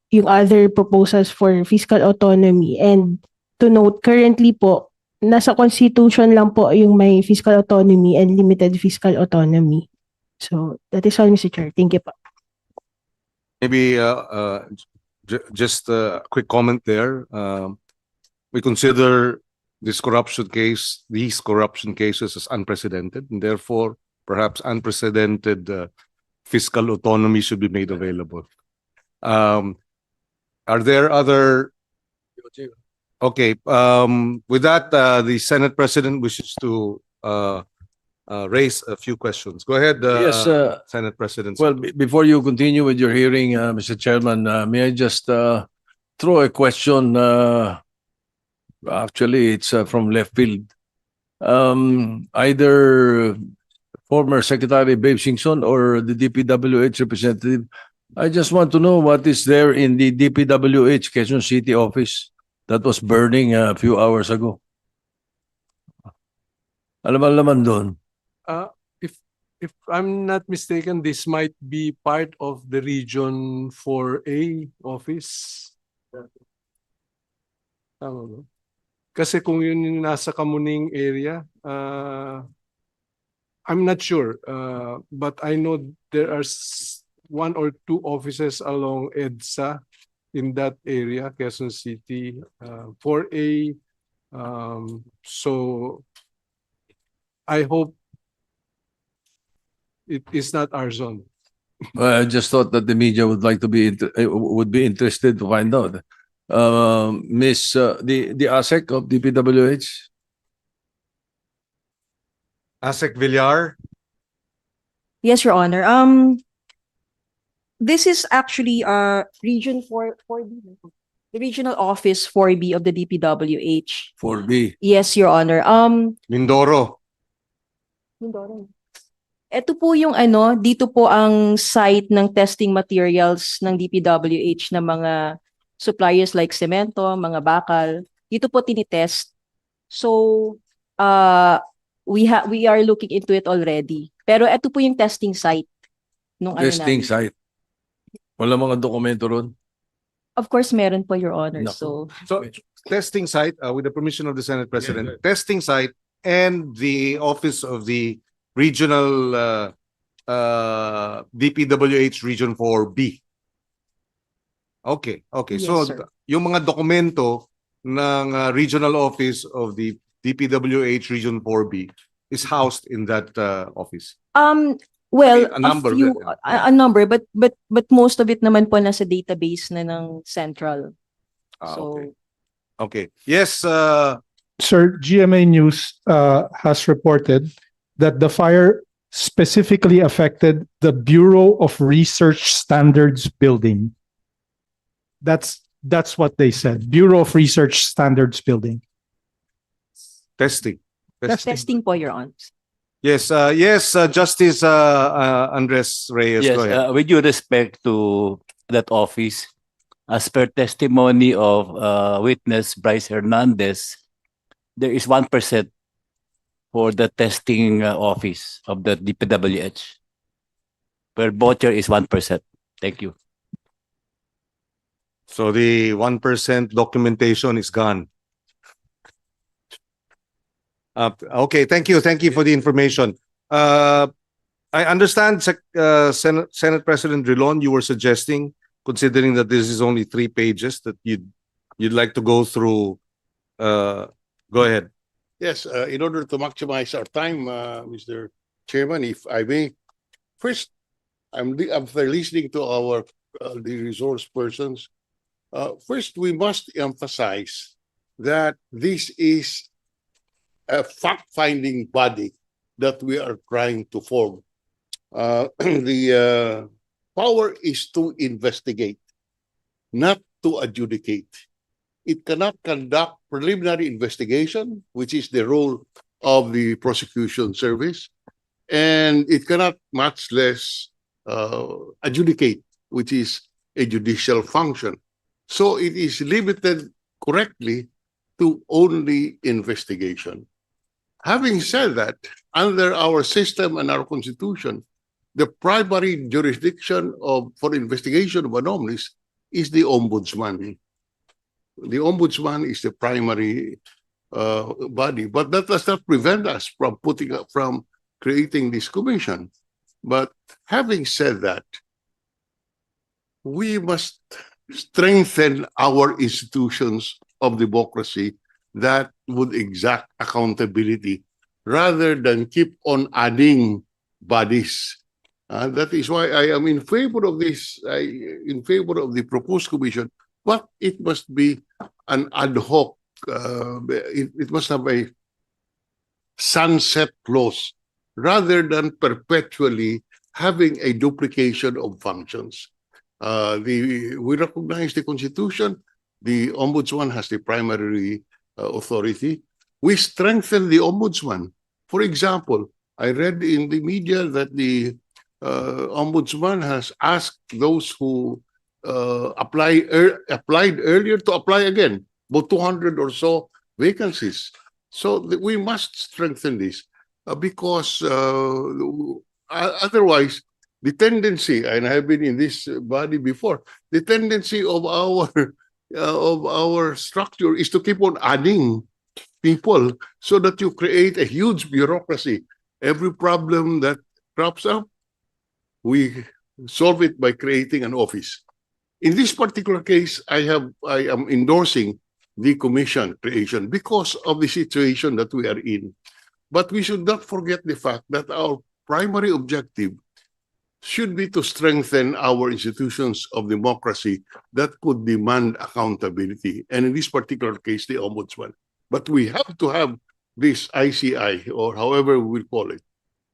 yung other proposals for fiscal autonomy. And to note, currently po, nasa constitution lang po yung may fiscal autonomy and limited fiscal autonomy. So that is all, Mr. Chair. Thank you po. Maybe just a quick comment there. We consider these corruption cases as unprecedented, and therefore perhaps unprecedented fiscal autonomy should be made available. Are there other? Okay. With that, the Senate President wishes to raise a few questions. Go ahead, Yes, Senate President. well, before you continue with your hearing, Mr. Chairman, may I just throw a question? Actually, it's from left field. Either former Secretary Babe Singson or the DPWH representative, I just want to know what is there in the DPWH Quezon City office that was burning a few hours ago. Alaman doon. If I'm not mistaken, this might be part of the Region 4A office. Tama ba? Kasi kung yun yung nasa Kamuning area, I'm not sure. But I know there are one or two offices along EDSA in that area, Quezon City, 4A. So I hope it is not our zone. I just thought that the media would like to would be interested to find out. Miss, the ASEC of DPWH? ASEC Villar. Yes, Your Honor. This is actually Region 4B. The regional office 4B of the DPWH. 4B. Yes, Your Honor. Mindoro. Ito po yung dito po ang site ng testing materials ng DPWH na mga suppliers like semento, mga bakal. Dito po tinitest. So, we are looking into it already. Pero ito po yung testing site nung Testing namin. site. Wala mga dokumento ron? Of course, meron po, Your Honor. Naku. So, Testing site, with the permission of the Senate President, testing site and the office of the regional DPWH Region 4B. Okay. Yes, So, sir. yung mga dokumento ng regional office of the DPWH Region 4B is housed in that office. well, A number, a number, but most of it naman po nasa database na ng central. So, Okay. Yes, Sir, GMA News has reported that the fire specifically affected the Bureau of Research Standards building. That's what they said. Bureau of Research Standards building. testing. testing po, Your Honor. Yes, Justice Andres Reyes, Yes, go ahead. with due respect to that office, as per testimony of witness Bryce Hernandez, there is 1% for the testing office of the DPWH. where voucher is 1%. Thank you. So the 1% documentation is gone. Okay, thank you. Thank you for the information. I understand, Senate President Drilon, you were suggesting, considering that this is only 3 pages, that you'd like to go through. Go ahead. Yes, in order to maximize our time, Mr. Chairman, if I may, first, after listening to our the resource persons, first we must emphasize that this is a fact-finding body that we are trying to form. The power is to investigate, not to adjudicate. It cannot conduct preliminary investigation, which is the role of the prosecution service, and it cannot much less adjudicate, which is a judicial function. So it is limited correctly to only investigation. Having said that, under our system and our constitution, the primary jurisdiction for investigation of anomalies is the ombudsman. The ombudsman is the primary body, but that does not prevent us from creating this commission. But having said that, we must strengthen our institutions of democracy that would exact accountability rather than keep on adding bodies. That is why I am in favor of this, in favor of the proposed commission, but it must be an ad hoc, it must have a sunset clause rather than perpetually having a duplication of functions. We recognize the Constitution. The Ombudsman has the primary authority. We strengthen the Ombudsman. For example, I read in the media that the Ombudsman has asked those who applied earlier to apply again, about 200 or so vacancies. So we must strengthen this because otherwise, the tendency, and I have been in this body before, the tendency of our structure is to keep on adding people so that you create a huge bureaucracy. Every problem that crops up, we solve it by creating an office. In this particular case, I am endorsing the commission creation because of the situation that we are in. But we should not forget the fact that our primary objective should be to strengthen our institutions of democracy that could demand accountability. And in this particular case, the Ombudsman. But we have to have this ICI, or however we will call it,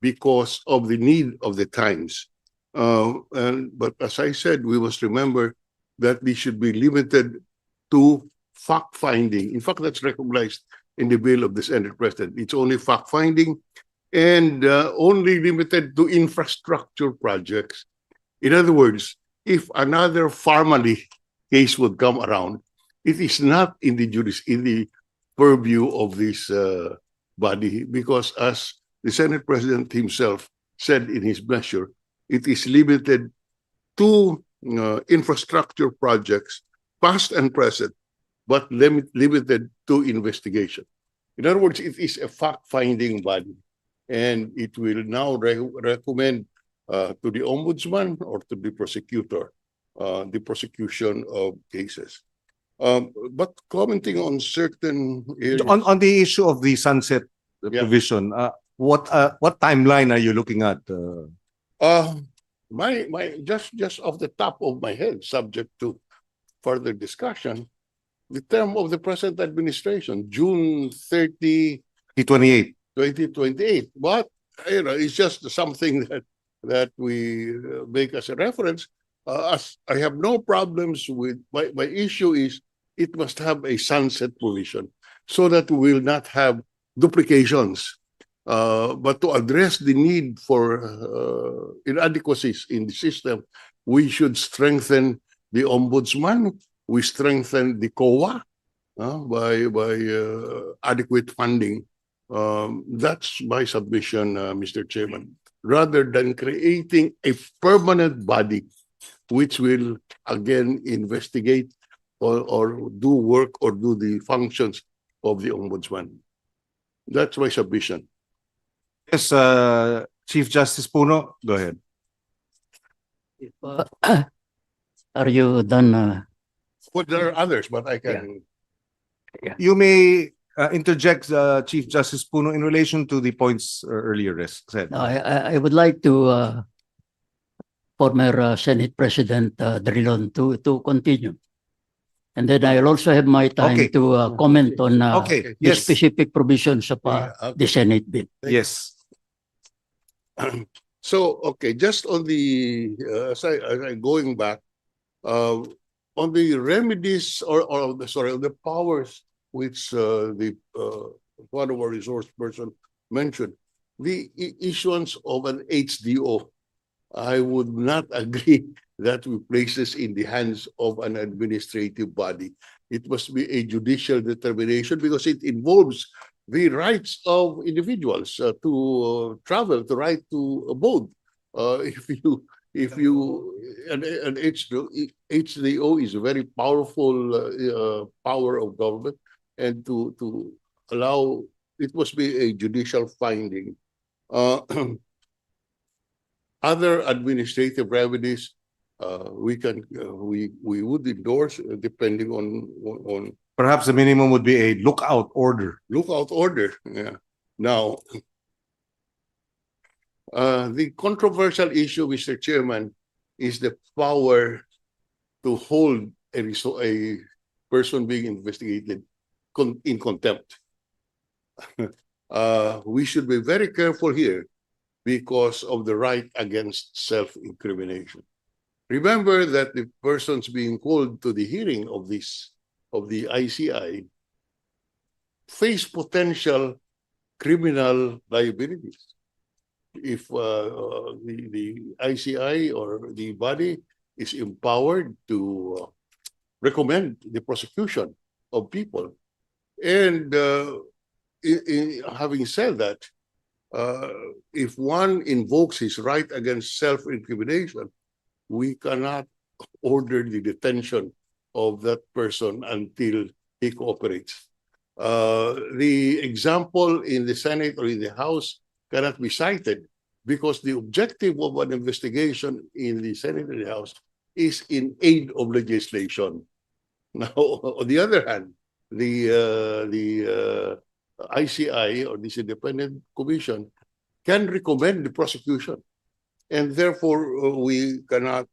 because of the need of the times. But as I said, we must remember that this should be limited to fact-finding. In fact, that's recognized in the bill of the Senate President. It's only fact-finding and only limited to infrastructure projects. In other words, if another Farmally case would come around, it is not in the purview of this body, because as the Senate President himself said in his measure, it is limited to infrastructure projects, past and present, but limited to investigation. In other words, it is a fact-finding body, and it will now recommend to the Ombudsman or to the prosecutor the prosecution of cases. But commenting on certain areas, On the issue of the sunset provision, what timeline are you looking at? Just off the top of my head, subject to further discussion, the term of the present administration, June 30, 2028. 2028. But it's just something that we make as a reference. As I have no problems with my issue is it must have a sunset provision so that we will not have duplications. But to address the need for inadequacies in the system, we should strengthen the Ombudsman. We strengthen the COA by adequate funding. That's my submission, Mr. Chairman. rather than creating a permanent body which will again investigate or do work or do the functions of the ombudsman. That's my submission. Yes, Chief Justice Puno, go ahead. Are you done? Well, there are others, but I can. You may interject, Chief Justice Puno, in relation to the points earlier said. No, I would like to former Senate President Drilon to continue. And then I'll also have my time Okay. to comment on Okay, the yes, specific provisions of the Senate bill. yes. So, okay, just on the, going back, on the remedies on the powers which the one of our resource person mentioned, the issuance of an HDO, I would not agree that we place this in the hands of an administrative body. It must be a judicial determination because it involves the rights of individuals to travel, the right to abode. If you an HDO is a very powerful power of government, and to allow it must be a judicial finding. Other administrative remedies, we would endorse depending on Perhaps the minimum would be a lookout order. lookout order. Yeah. Now, the controversial issue, Mr. Chairman, is the power to hold a person being investigated in contempt. We should be very careful here because of the right against self-incrimination. Remember that the persons being called to the hearing of the ICI face potential criminal liabilities. If the ICI or the body is empowered to recommend the prosecution of people. And having said that, if one invokes his right against self-incrimination, we cannot order the detention of that person until he cooperates. The example in the Senate or in the House cannot be cited because the objective of an investigation in the Senate and the House is in aid of legislation. Now, on the other hand, the ICI or this independent commission can recommend the prosecution, and therefore we cannot.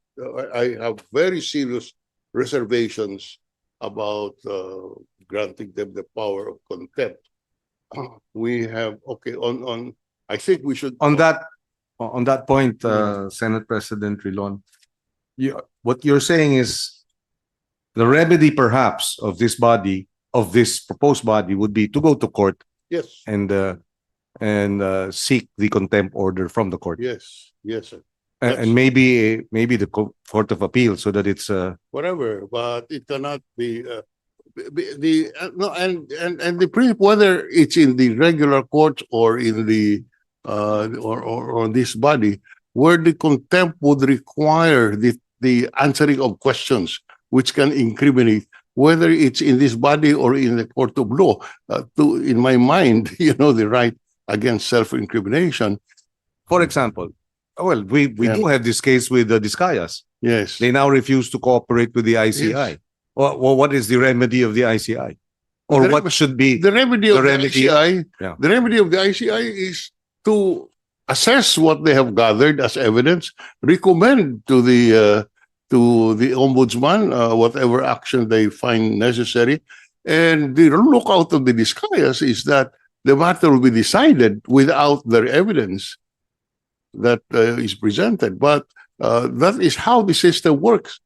I have very serious reservations about granting them the power of contempt. We have on. I think we should On that point, Senate President Rilon, what you're saying is the remedy perhaps of this body, of this proposed body, would be to go to court Yes. and seek the contempt order from the court. Yes. Yes, sir. And maybe the Court of Appeal, so that it's Whatever, but it cannot be no, and the whether it's in the regular court or in the or this body, where the contempt would require the answering of questions which can incriminate, whether it's in this body or in the court of law. In my mind, the right against self-incrimination. for example, well, we do have this case with the Discayas. Yes. They now refuse to cooperate with the ICI. Yes. Well, what is the remedy of the ICI? Or what should be The remedy of the remedy- ICI, Yeah. the remedy of the ICI is to assess what they have gathered as evidence, recommend to the ombudsman whatever action they find necessary, and the lookout of the Discayas is that the matter will be decided without their evidence that is presented. But that is how the system works,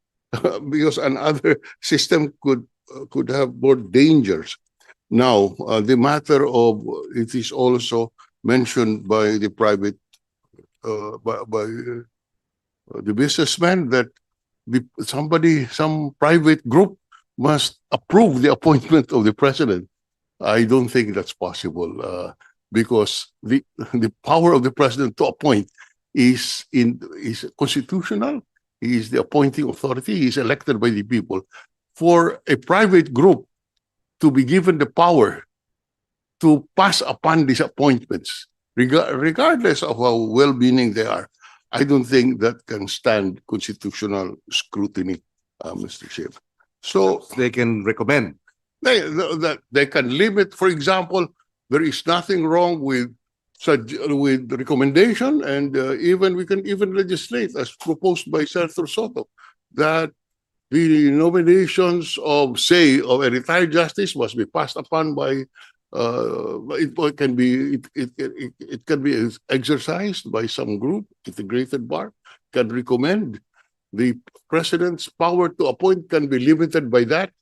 because another system could have more dangers. Now, the matter of it is also mentioned by the private, by the businessman that some private group must approve the appointment of the president. I don't think that's possible because the power of the president to appoint is constitutional. He is the appointing authority. He is elected by the people. For a private group to be given the power to pass upon these appointments, regardless of how well-meaning they are, I don't think that can stand constitutional scrutiny, Mr. Chair. So They can recommend. they can limit, for example, there is nothing wrong with recommendation, and we can even legislate as proposed by Senator Sotto that the nominations of, say, of a retired justice must be passed upon by it can be exercised by some group, integrated bar, can recommend. The president's power to appoint can be limited by that,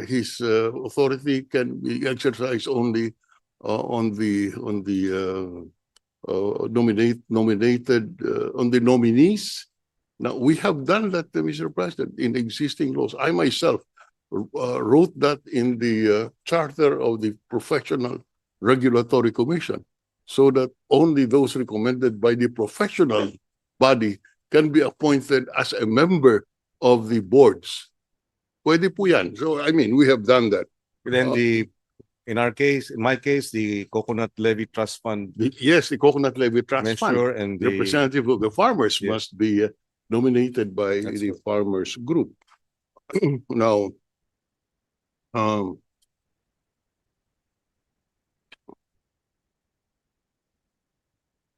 his authority can be exercised only on the nominees. Now, we have done that, Mr. President, in existing laws. I myself wrote that in the charter of the Professional Regulatory Commission, so that only those recommended by the professional body can be appointed as a member of the boards. Pwede po yan. So, I mean, we have done that. Then in my case, the Coconut Levy Trust Fund Yes, the Coconut Levy Trust Fund. measure and the Representative of the farmers Yes. must be nominated by That's the right. farmers group. Now,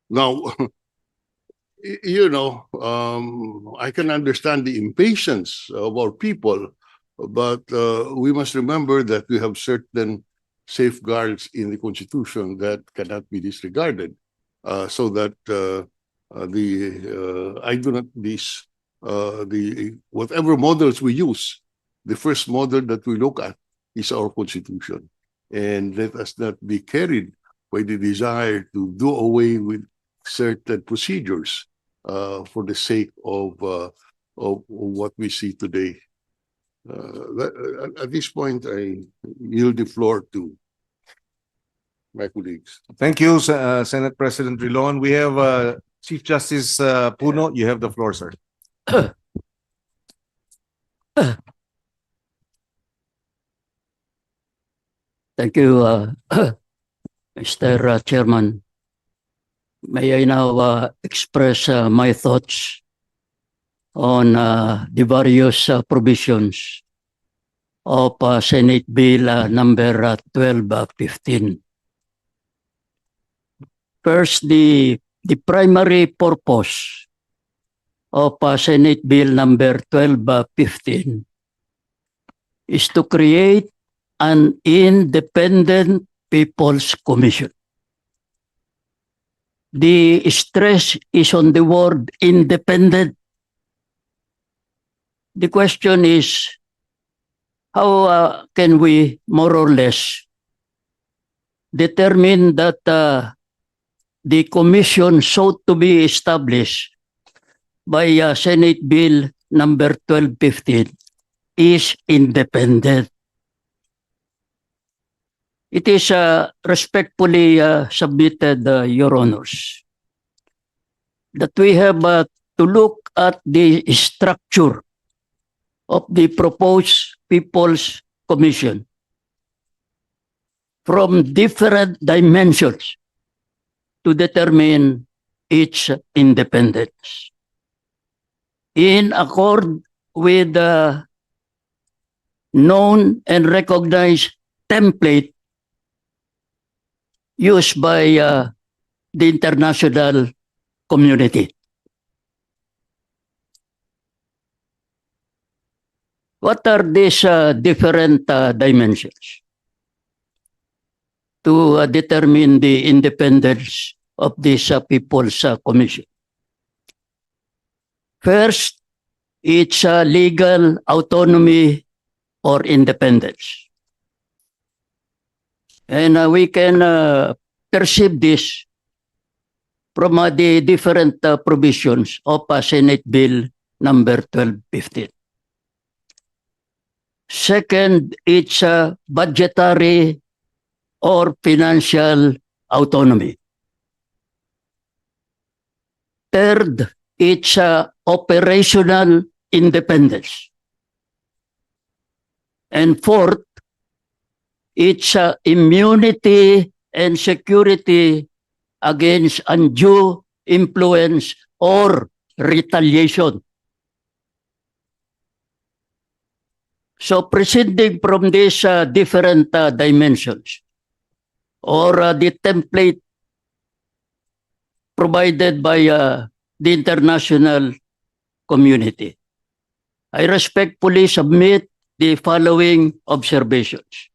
now, I can understand the impatience of our people, but we must remember that we have certain safeguards in the Constitution that cannot be disregarded, so that whatever models we use, the first model that we look at is our Constitution, and let us not be carried by the desire to do away with certain procedures for the sake of what we see today. At this point, I yield the floor to my colleagues. Thank you, Senate President Drilon. We have Chief Justice Puno. You have the floor, sir. Thank you, Mr. Chairman. May I now express my thoughts on the various provisions of Senate Bill number 1215. First, the primary purpose of Senate Bill number 1215 is to create an independent People's Commission. The stress is on the word independent. The question is, how can we more or less determine that the commission sought to be established by Senate Bill number 1215 is independent? It is respectfully submitted, Your Honors, that we have to look at the structure of the proposed People's Commission from different dimensions to determine its independence. In accord with the known and recognized template used by the international community. What are these different dimensions to determine the independence of this People's Commission? First, its legal autonomy or independence. And we can perceive this from the different provisions of Senate Bill number 1215. Second, its budgetary or financial autonomy. Third, its operational independence. And fourth, its immunity and security against undue influence or retaliation. So proceeding from these different dimensions or the template provided by the international community, I respectfully submit the following observations.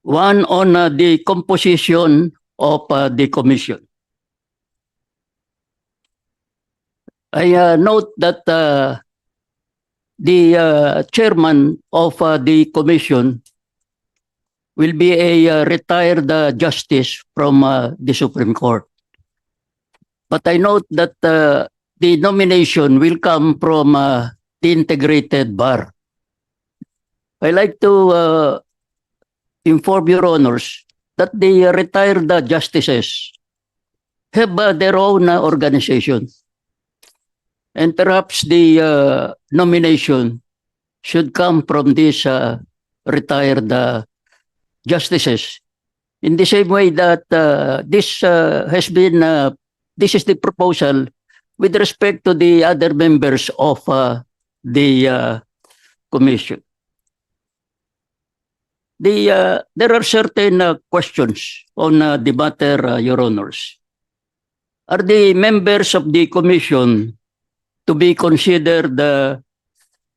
One on the composition of the commission. I note that the chairman of the commission will be a retired justice from the Supreme Court. But I note that the nomination will come from the integrated bar. I like to inform your honors that the retired justices have their own organization. And perhaps the nomination should come from these retired justices. In the same way that this has been, this is the proposal with respect to the other members of the commission. There are certain questions on the matter, Your Honors. Are the members of the commission to be considered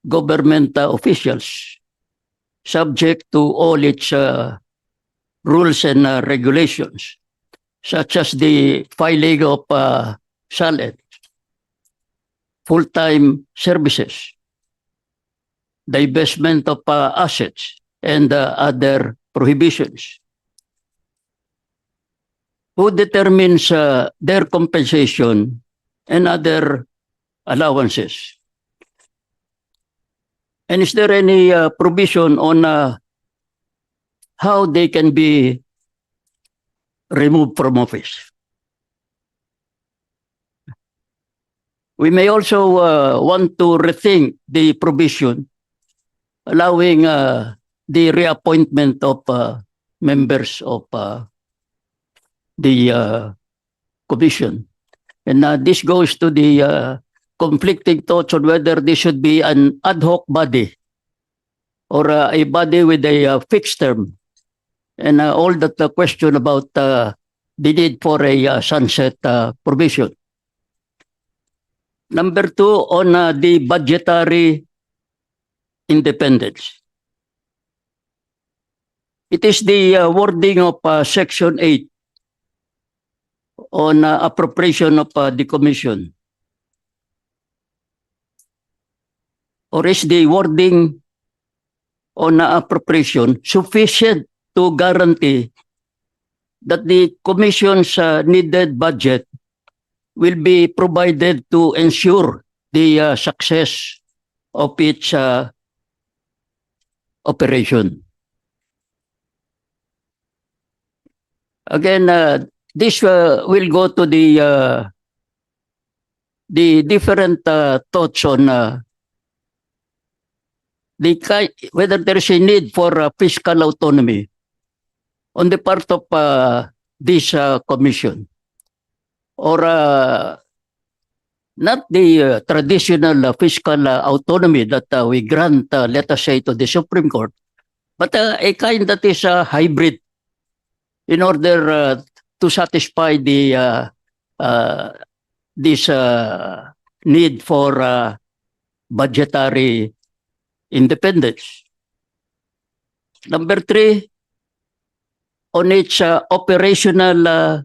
government officials, subject to all its rules and regulations, such as the filing of salary, full-time services, divestment of assets, and other prohibitions? Who determines their compensation and other allowances? And is there any provision on how they can be removed from office? We may also want to rethink the provision allowing the reappointment of members of the commission. And this goes to the conflicting thoughts on whether this should be an ad hoc body or a body with a fixed term. And all that question about the need for a sunset provision. Number two, on the budgetary independence. It is the wording of Section 8 on appropriation of the commission. Or is the wording on appropriation sufficient to guarantee that the commission's needed budget will be provided to ensure the success of its operation? Again, this will go to the different thoughts on whether there is a need for fiscal autonomy on the part of this commission, or not the traditional fiscal autonomy that we grant, let us say, to the Supreme Court, but a kind that is a hybrid in order to satisfy the this need for budgetary independence. Number three, on its operational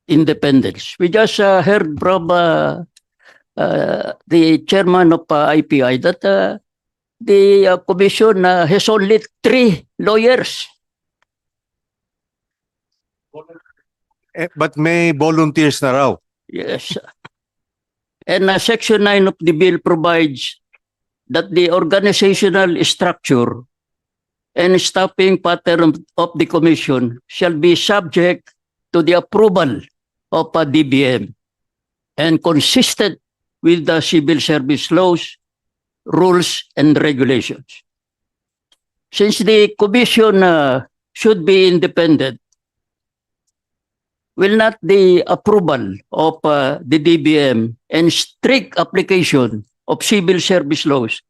independence. We just heard from the chairman of IPI that the commission has only 3 lawyers. But may volunteers na raw. Yes. And Section 9 of the bill provides that the organizational structure and staffing pattern of the commission shall be subject to the approval of DBM and consistent with the civil service laws, rules, and regulations. Since the commission should be independent, will not the approval of the DBM and strict application of civil service laws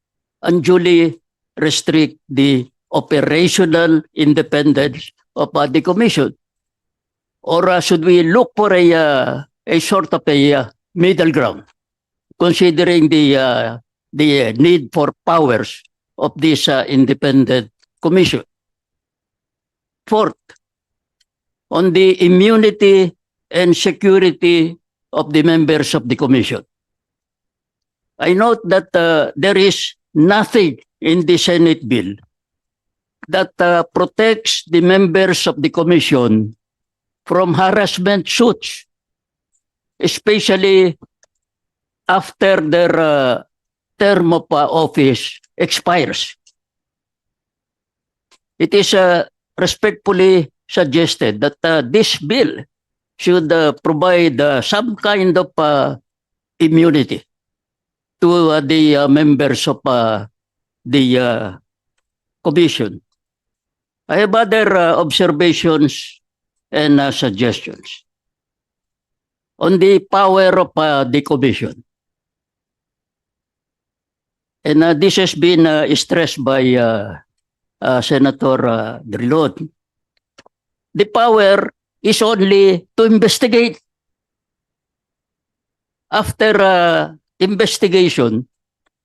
unduly restrict the operational independence of the commission? Or should we look for a sort of a middle ground, considering the need for powers of this independent commission? Fourth, on the immunity and security of the members of the commission. I note that there is nothing in the Senate bill that protects the members of the commission from harassment suits, especially after their term of office expires. It is respectfully suggested that this bill should provide some kind of immunity to the members of the commission. I have other observations and suggestions on the power of the commission. And this has been stressed by Senator Drilon. The power is only to investigate. After investigation,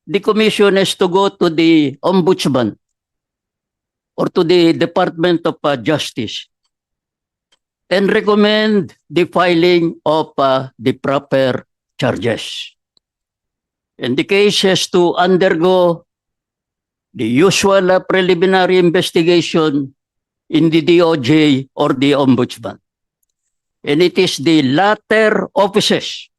the commission has to go to the ombudsman or to the Department of Justice and recommend the filing of the proper charges. And the case has to undergo the usual preliminary investigation in the DOJ or the ombudsman. And it is the latter offices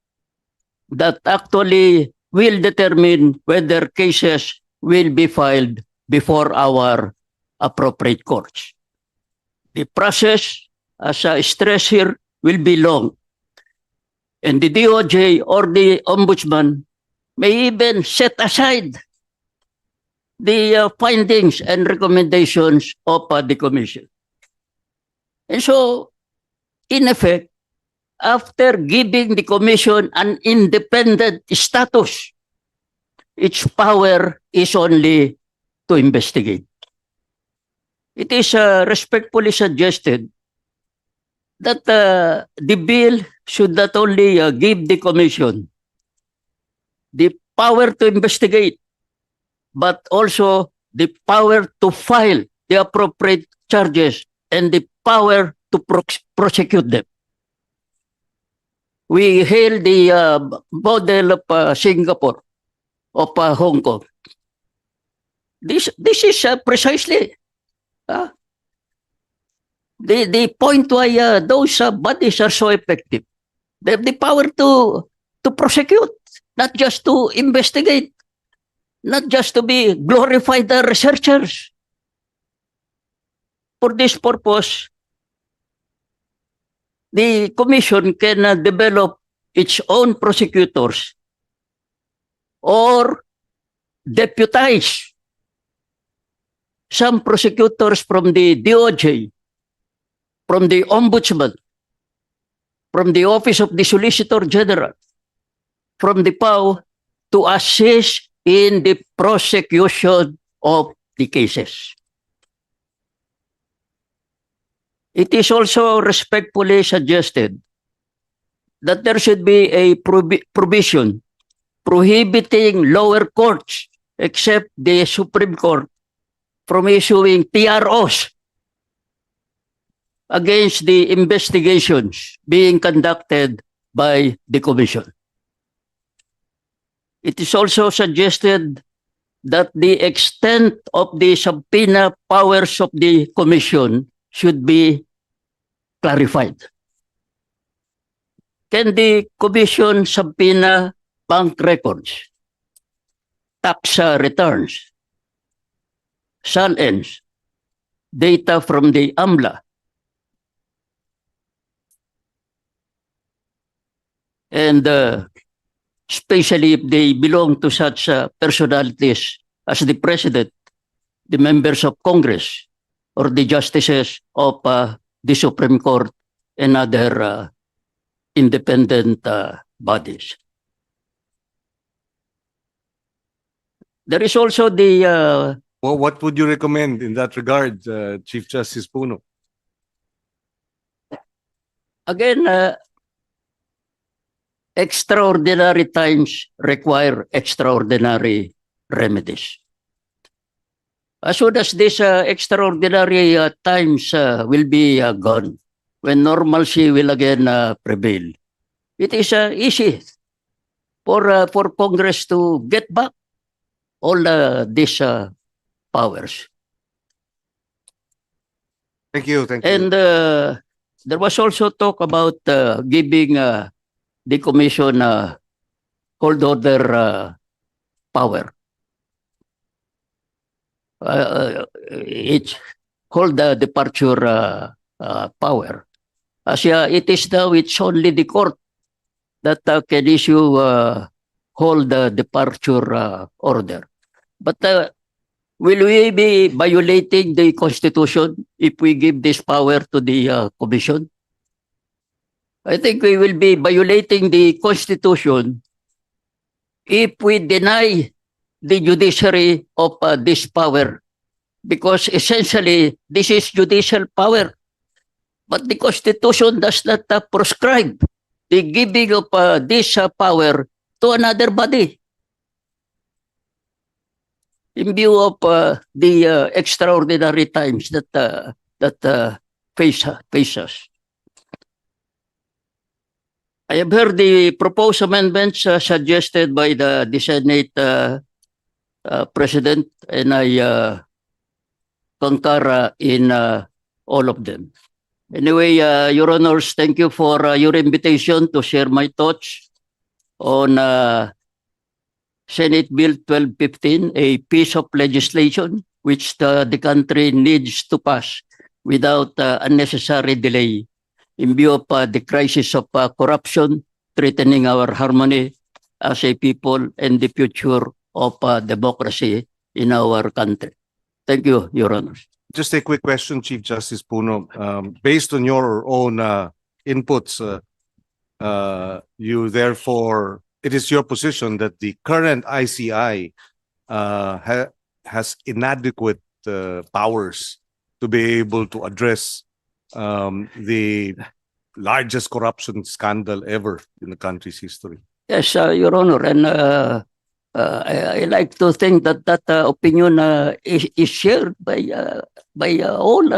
that actually will determine whether cases will be filed before our appropriate courts. The process, as I stress here, will be long. And the DOJ or the ombudsman may even set aside the findings and recommendations of the commission. And so, in effect, after giving the commission an independent status, its power is only to investigate. It is respectfully suggested that the bill should not only give the commission the power to investigate, but also the power to file the appropriate charges and the power to prosecute them. We hail the model of Singapore, of Hong Kong. This is precisely the point why those bodies are so effective. They have the power to prosecute, not just to investigate, not just to be glorified researchers. For this purpose, the commission can develop its own prosecutors or deputize some prosecutors from the DOJ, from the Ombudsman, from the Office of the Solicitor General, from the PAO to assist in the prosecution of the cases. It is also respectfully suggested that there should be a provision prohibiting lower courts, except the Supreme Court, from issuing TROs against the investigations being conducted by the Commission. It is also suggested that the extent of the subpoena powers of the Commission should be clarified. Can the Commission subpoena bank records, tax returns, SALENS, data from the AMLA? and especially if they belong to such personalities as the President, the members of Congress, or the justices of the Supreme Court and other independent bodies. There is also the Well, what would you recommend in that regard, Chief Justice Puno? again, extraordinary times require extraordinary remedies. As soon as these extraordinary times will be gone, when normalcy will again prevail, it is easy for Congress to get back all these powers. Thank you. Thank you. And there was also talk about giving the commission hold order power. It's hold the departure power. As it is now, it's only the court that can issue hold the departure order. But will we be violating the Constitution if we give this power to the Commission? I think we will be violating the Constitution if we deny the judiciary of this power, because essentially this is judicial power. But the Constitution does not prescribe the giving of this power to another body. In view of the extraordinary times that face us. I have heard the proposed amendments suggested by the Senate President, and I concur in all of them. Anyway, Your Honors, thank you for your invitation to share my thoughts on Senate Bill 1215, a piece of legislation which the country needs to pass without unnecessary delay in view of the crisis of corruption threatening our harmony as a people and the future of democracy in our country. Thank you, Your Honors. Just a quick question, Chief Justice Puno. Based on your own inputs, you therefore, it is your position that the current ICI has inadequate powers to be able to address the largest corruption scandal ever in the country's history. Yes, Your Honor, and I like to think that that opinion is shared by all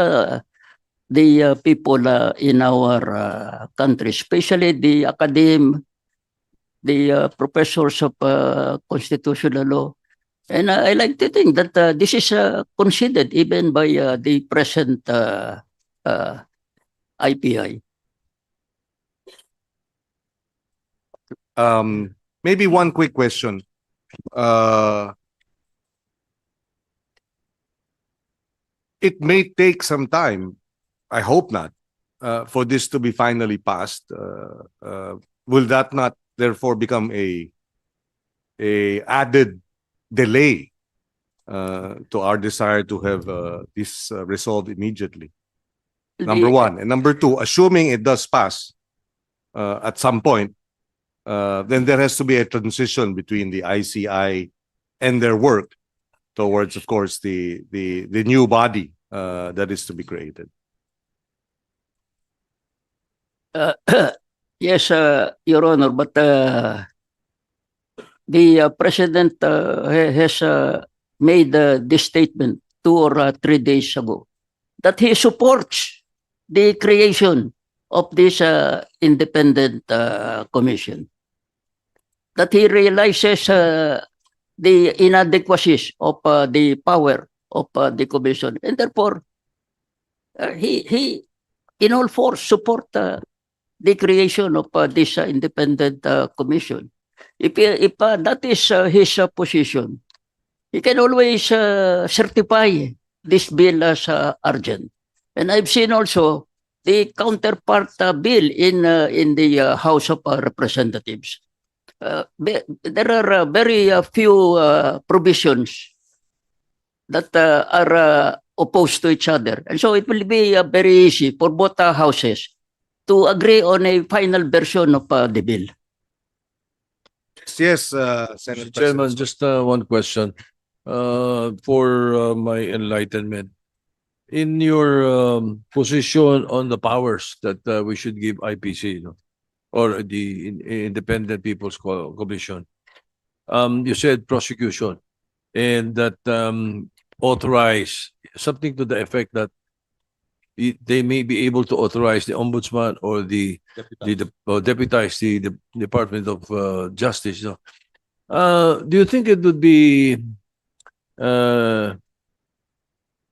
the people in our country, especially the academe, the professors of constitutional law. And I like to think that this is considered even by the present IPI. Maybe one quick question. It may take some time, I hope not, for this to be finally passed. Will that not therefore become a added delay to our desire to have this resolved immediately? Number one. And number two, assuming it does pass at some point, then there has to be a transition between the ICI and their work towards, of course, the new body that is to be created. Yes, Your Honor, but the President has made this statement 2 or 3 days ago that he supports the creation of this independent commission, that he realizes the inadequacies of the power of the commission, and therefore he in all force support the creation of this independent commission. If that is his position, he can always certify this bill as urgent. And I've seen also the counterpart bill in the House of Representatives. There are very few provisions that are opposed to each other. And so it will be very easy for both houses to agree on a final version of the bill. Yes, Mr. Senate Chairman, President. just one question for my enlightenment. In your position on the powers that we should give IPC, or the Independent People's Commission, you said prosecution, and that authorize something to the effect that they may be able to authorize the ombudsman or deputize the Department of Justice. Do you think it would be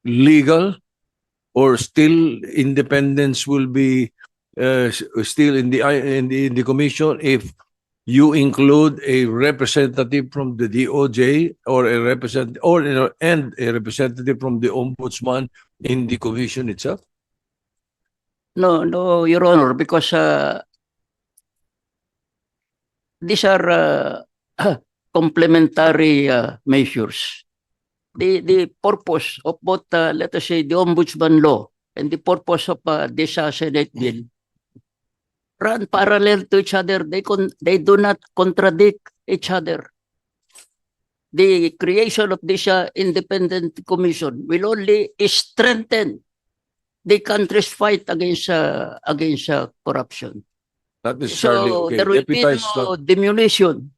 legal, or still independence will be still in the commission if you include a representative from the DOJ or a representative from the ombudsman in the commission itself? No, no, Your Honor, because these are complementary measures. The purpose of both, let us say, the ombudsman law and the purpose of this Senate bill run parallel to each other. They do not contradict each other. The creation of this independent commission will only strengthen the country's fight against corruption. Not necessarily. So Okay, there will be deputize no diminution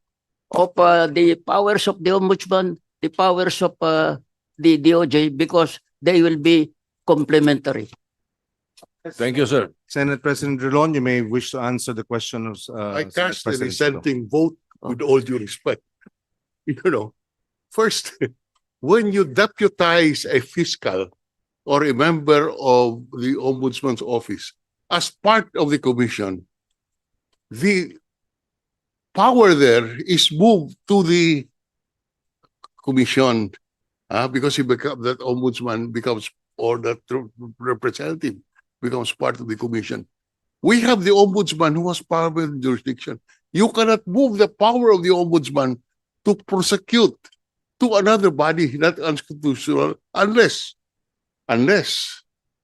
of the powers of the ombudsman, the powers of the DOJ, because they will be complementary. Thank you, sir. Senate President Drilon, you may wish to answer the question of I Senate cast a President Sotto. dissenting vote with all due respect. First, when you deputize a fiscal or a member of the ombudsman's office as part of the commission, the power there is moved to the commission because that ombudsman becomes, or that representative becomes part of the commission. We have the ombudsman who has power in jurisdiction. You cannot move the power of the ombudsman to prosecute to another body, not unconstitutional, unless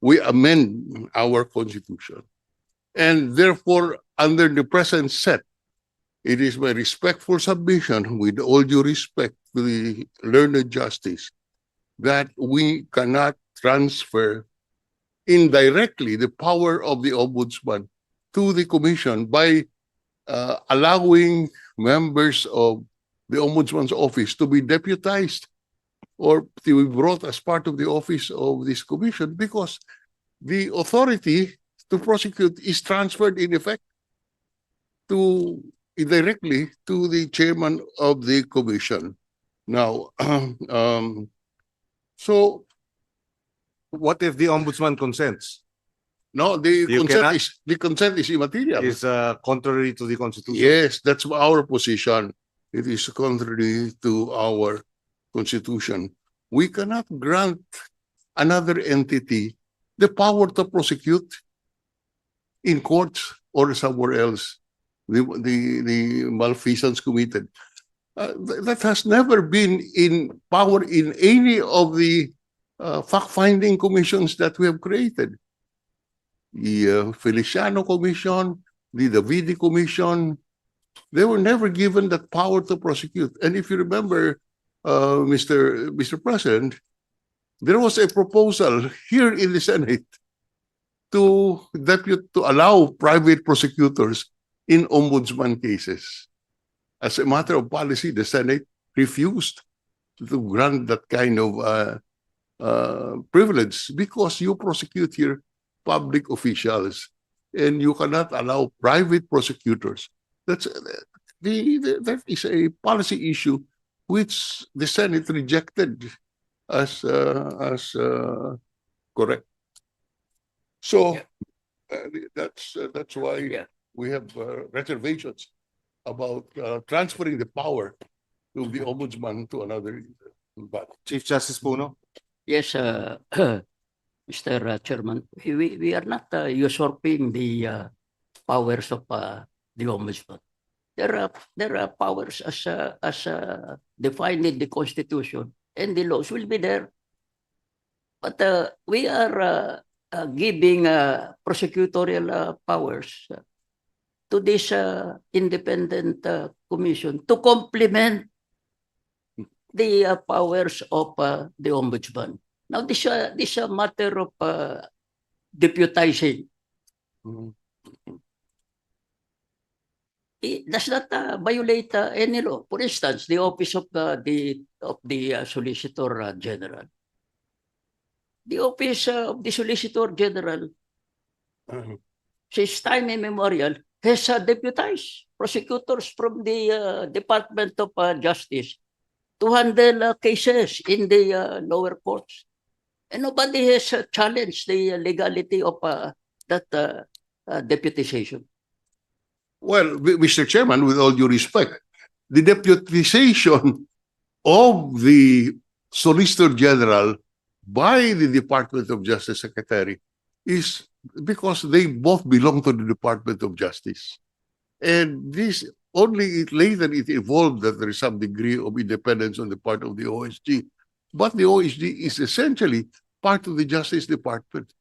we amend our constitution. And therefore, under the present set, it is my respectful submission, with all due respect to the learned justice, that we cannot transfer indirectly the power of the ombudsman to the commission by allowing members of the ombudsman's office to be deputized or to be brought as part of the office of this commission, because the authority to prosecute is transferred in effect indirectly to the chairman of the commission. Now, so What if the ombudsman consents? no, the You cannot- consent is immaterial. Is contrary to the Constitution? Yes, that's our position. It is contrary to our constitution. We cannot grant another entity the power to prosecute in courts or somewhere else the malfeasance committed. That has never been in power in any of the fact-finding commissions that we have created. The Feliciano Commission, the Davidi Commission, they were never given that power to prosecute. And if you remember, Mr. President, there was a proposal here in the Senate to allow private prosecutors in ombudsman cases. As a matter of policy, the Senate refused to grant that kind of privilege, because you prosecute here public officials and you cannot allow private prosecutors. That is a policy issue which the Senate rejected as correct. So that's why we have reservations about transferring the power to the ombudsman to another body. Chief Justice Puno? Yes, Mr. Chairman, we are not usurping the powers of the ombudsman. There are powers as defined in the Constitution, and the laws will be there. But we are giving prosecutorial powers to this independent commission to complement the powers of the ombudsman. Now, this a matter of deputizing. It does not violate any law. For instance, the office of the Solicitor General. The office of the Solicitor General, since time immemorial, has deputized prosecutors from the Department of Justice to handle cases in the lower courts. And nobody has challenged the legality of that deputization. Well, Mr. Chairman, with all due respect, the deputization of the Solicitor General by the Department of Justice Secretary is because they both belong to the Department of Justice. And this only later it evolved that there is some degree of independence on the part of the OSG. But the OSG is essentially part of the Justice Department.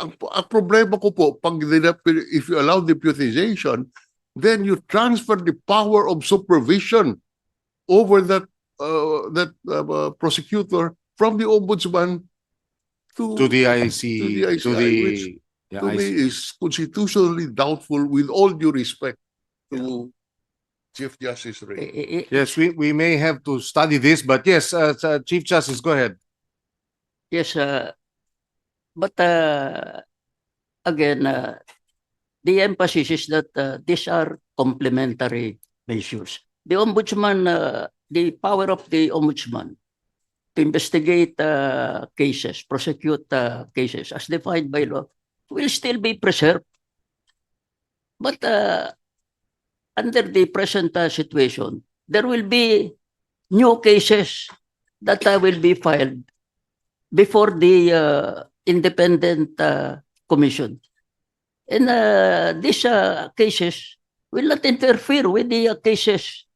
Ang problema ko po, if you allow deputization, then you transfer the power of supervision over that prosecutor from the ombudsman to the IC, which to me is constitutionally doubtful, with all due respect to Chief Justice Ray. Yes, we may have to study this, but yes, Chief Justice, go ahead. Yes, but again, the emphasis is that these are complementary measures. The ombudsman, the power of the ombudsman to investigate cases, prosecute cases as defined by law will still be preserved. But under the present situation, there will be new cases that will be filed before the independent commission. And these cases will not interfere with the cases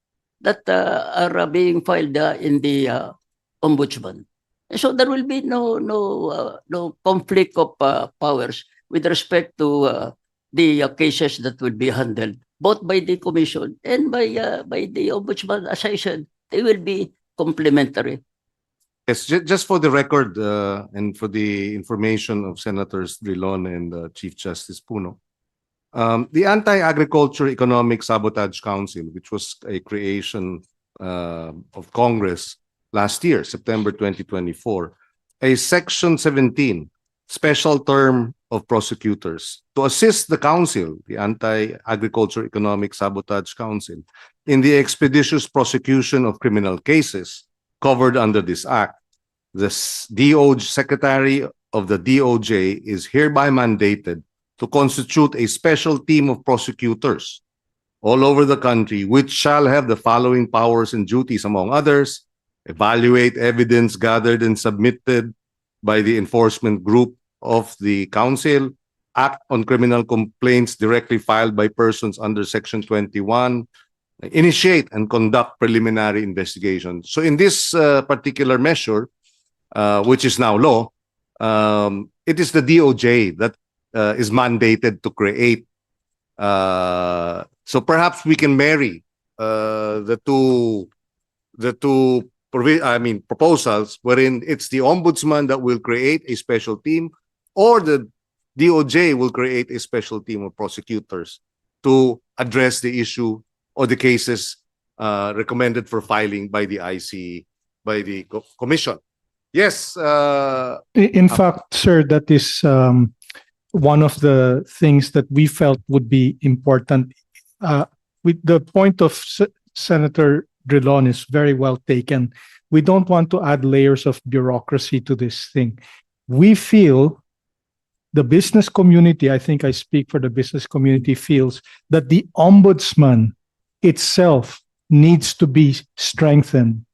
that are being filed in the ombudsman. And so there will be no conflict of powers with respect to the cases that will be handled both by the commission and by the ombudsman. As I said, they will be complementary. Yes, just for the record and for the information of Senators Drilon and Chief Justice Puno, the Anti-Agriculture Economic Sabotage Council, which was a creation of Congress last year, September 2024, a Section 17 special term of prosecutors to assist the council, the Anti-Agriculture Economic Sabotage Council, in the expeditious prosecution of criminal cases covered under this act. The DOJ Secretary of the DOJ is hereby mandated to constitute a special team of prosecutors all over the country, which shall have the following powers and duties, among others: evaluate evidence gathered and submitted by the enforcement group of the council, act on criminal complaints directly filed by persons under Section 21, initiate and conduct preliminary investigations. So in this particular measure, which is now law, it is the DOJ that is mandated to create. So perhaps we can marry the two proposals wherein it's the ombudsman that will create a special team, or the DOJ will create a special team of prosecutors to address the issue or the cases recommended for filing by the IC, by the commission. Yes. In fact, sir, that is one of the things that we felt would be important. With the point of Senator Drilon is very well taken. We don't want to add layers of bureaucracy to this thing. We feel, the business community, I think I speak for the business community, feels that the ombudsman itself needs to be strengthened.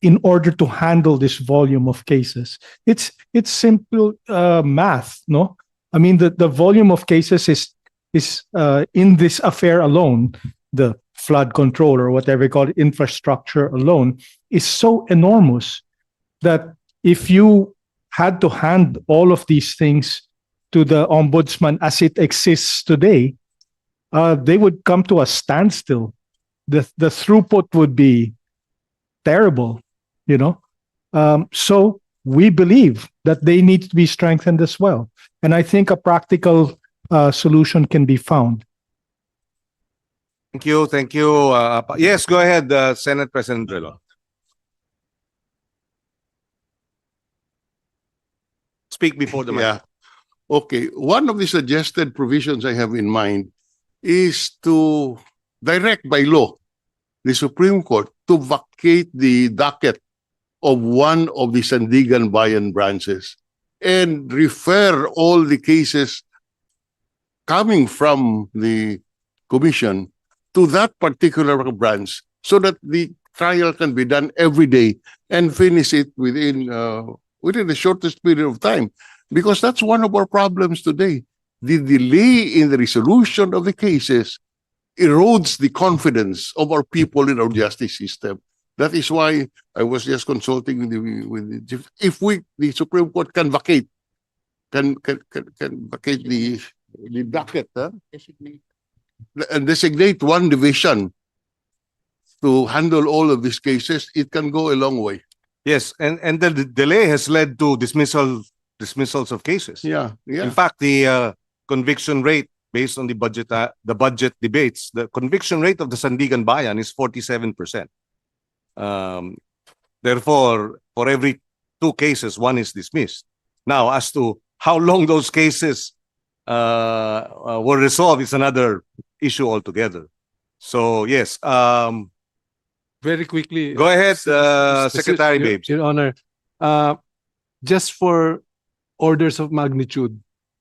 in order to handle this volume of cases. It's simple math, no? I mean, the volume of cases is in this affair alone, the flood control or whatever you call it, infrastructure alone, is so enormous that if you had to hand all of these things to the ombudsman as it exists today, they would come to a standstill. The throughput would be terrible, you know. So we believe that they need to be strengthened as well, and I think a practical solution can be found. Thank you, thank you. Yes, go ahead, Senate President Drilon. Speak before the mic. Yeah. Okay. One of the suggested provisions I have in mind is to direct by law the Supreme Court to vacate the docket of one of the Sandigan Bayan branches and refer all the cases coming from the commission to that particular branch so that the trial can be done every day and finish it within the shortest period of time. Because that's one of our problems today. The delay in the resolution of the cases erodes the confidence of our people in our justice system. That is why I was just consulting with the Supreme Court can vacate, can vacate the docket, and designate one division to handle all of these cases, it can go a long way. Yes, and the delay has led to dismissals of cases. Yeah, yeah. In fact, the conviction rate based on the budget debates, the conviction rate of the Sandigan Bayan is 47%. Therefore, for every 2 cases, 1 is dismissed. Now, as to how long those cases were resolved is another issue altogether. So, yes. Very quickly. Go ahead, Specific- Secretary Your- Babes. Your Honor, just for orders of magnitude,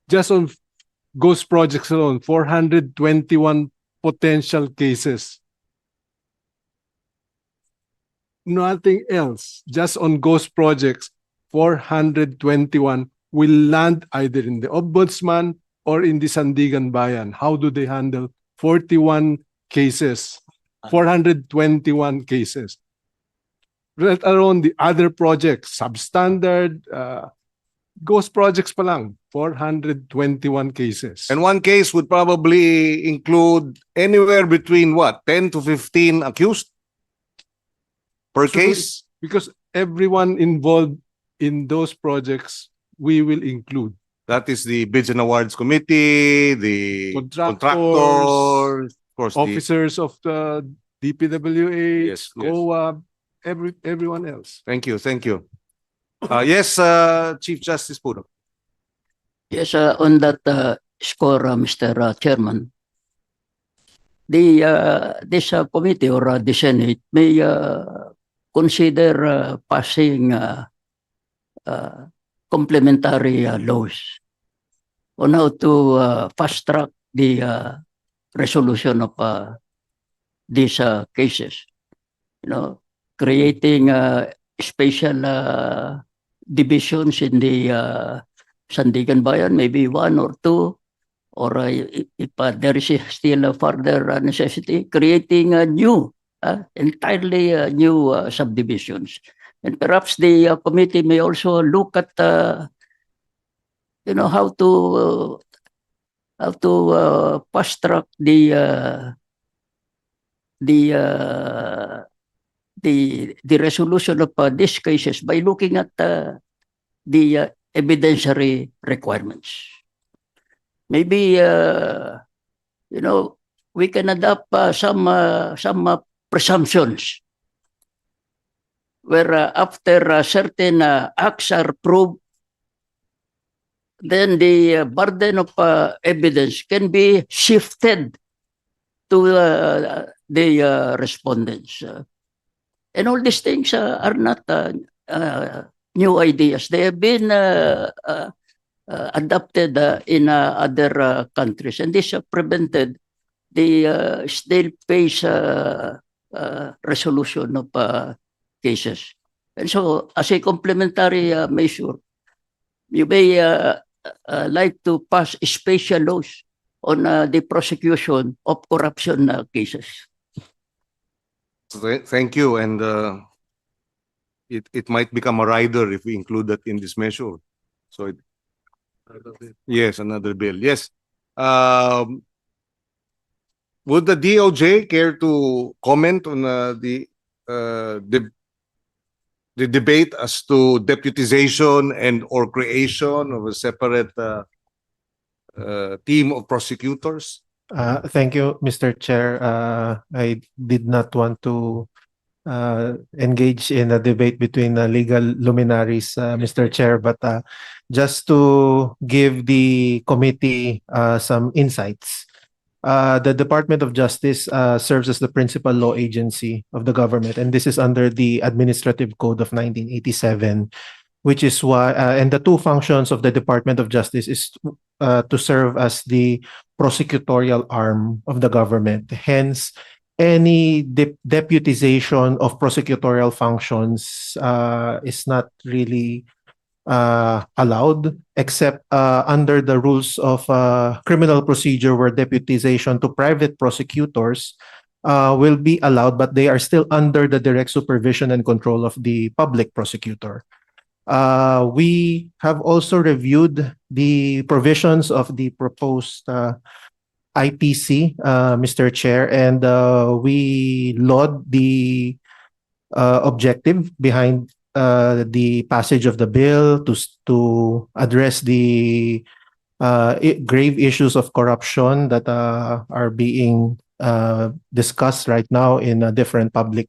just on ghost projects alone, 421 potential cases. Nothing else, just on ghost projects, 421 will land either in the Ombudsman or in the Sandigan Bayan. How do they handle 41 cases? 421 cases. Let alone the other projects, substandard, ghost projects pa lang, 421 cases. And one case would probably include anywhere between 10 to 15 accused per So, case? Because everyone involved in those projects, we will include. That is the Bids and Awards Committee, the Contractors, contractors, of course, Officers of the DPWH, Yes, yes. COA, everyone else. Thank you, thank you. Yes, Chief Justice Puno. Yes, on that score, Mr. Chairman, this committee or the Senate may consider passing complementary laws on how to fast track the resolution of these cases. You know, creating special divisions in the Sandigan Bayan, maybe 1 or 2, or if there is still a further necessity, creating a new, entirely new subdivisions. And perhaps the committee may also look at, how to fast track the resolution of these cases by looking at the evidentiary requirements. Maybe we can adopt some presumptions where after certain acts are proved, then the burden of evidence can be shifted to the respondents. And all these things are not new ideas. They have been adopted in other countries, and this prevented the snail pace resolution of cases. And so, as a complementary measure, you may like to pass special laws on the prosecution of corruption cases. Thank you, and it might become a rider if we include that in this measure. So yes, another bill. Yes. Would the DOJ care to comment on the debate as to deputization and or creation of a separate team of prosecutors? Thank you, Mr. Chair. I did not want to engage in a debate between legal luminaries, Mr. Chair, but just to give the committee some insights. The Department of Justice serves as the principal law agency of the government, and this is under the Administrative Code of 1987, which is why, and the two functions of the Department of Justice is to serve as the prosecutorial arm of the government. Hence, any deputization of prosecutorial functions is not really allowed, except under the rules of criminal procedure, where deputization to private prosecutors will be allowed, but they are still under the direct supervision and control of the public prosecutor. We have also reviewed the provisions of the proposed IPC, Mr. Chair, and we laud the objective behind the passage of the bill to address the grave issues of corruption that are being discussed right now in different public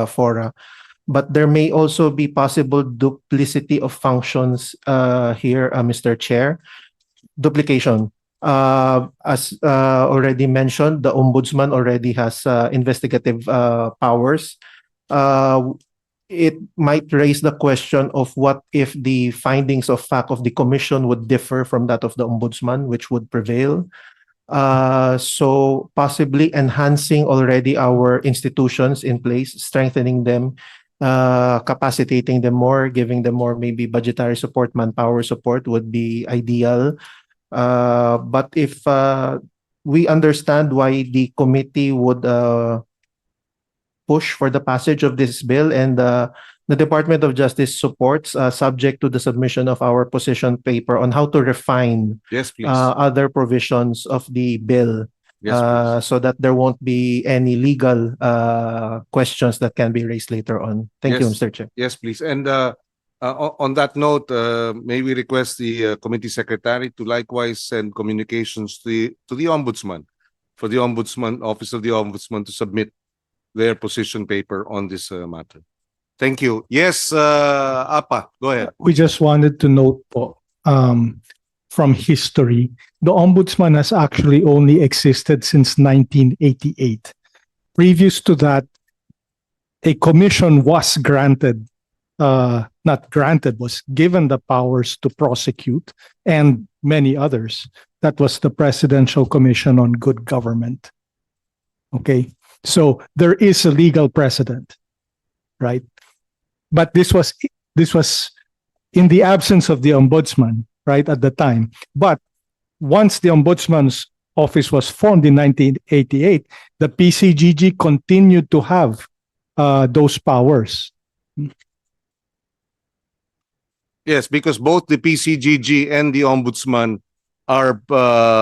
fora. But there may also be possible duplicity of functions here, Mr. Chair. Duplication. As already mentioned, the Ombudsman already has investigative powers. It might raise the question of what if the findings of fact of the Commission would differ from that of the Ombudsman, which would prevail. So possibly enhancing already our institutions in place, strengthening them, capacitating them more, giving them more maybe budgetary support, manpower support would be ideal. But if we understand why the committee would push for the passage of this bill, and the Department of Justice supports, subject to the submission of our position paper on how to refine Yes, please. other provisions of the bill, Yes, please. so that there won't be any legal questions that can be raised later on. Thank you, Yes. Mr. Chair. Yes, please. And on that note, may we request the committee secretary to likewise send communications to the Ombudsman, for the Ombudsman, Office of the Ombudsman, to submit their position paper on this matter. Thank you. Yes, Apa, go ahead. We just wanted to note po, from history, the Ombudsman has actually only existed since 1988. Previous to that, a commission was granted, not granted, was given the powers to prosecute, and many others. That was the Presidential Commission on Good Government. Okay, so there is a legal precedent, right? But this was in the absence of the Ombudsman, right, at the time. But once the Ombudsman's office was formed in 1988, the PCGG continued to have those powers. Yes, because both the PCGG and the Ombudsman are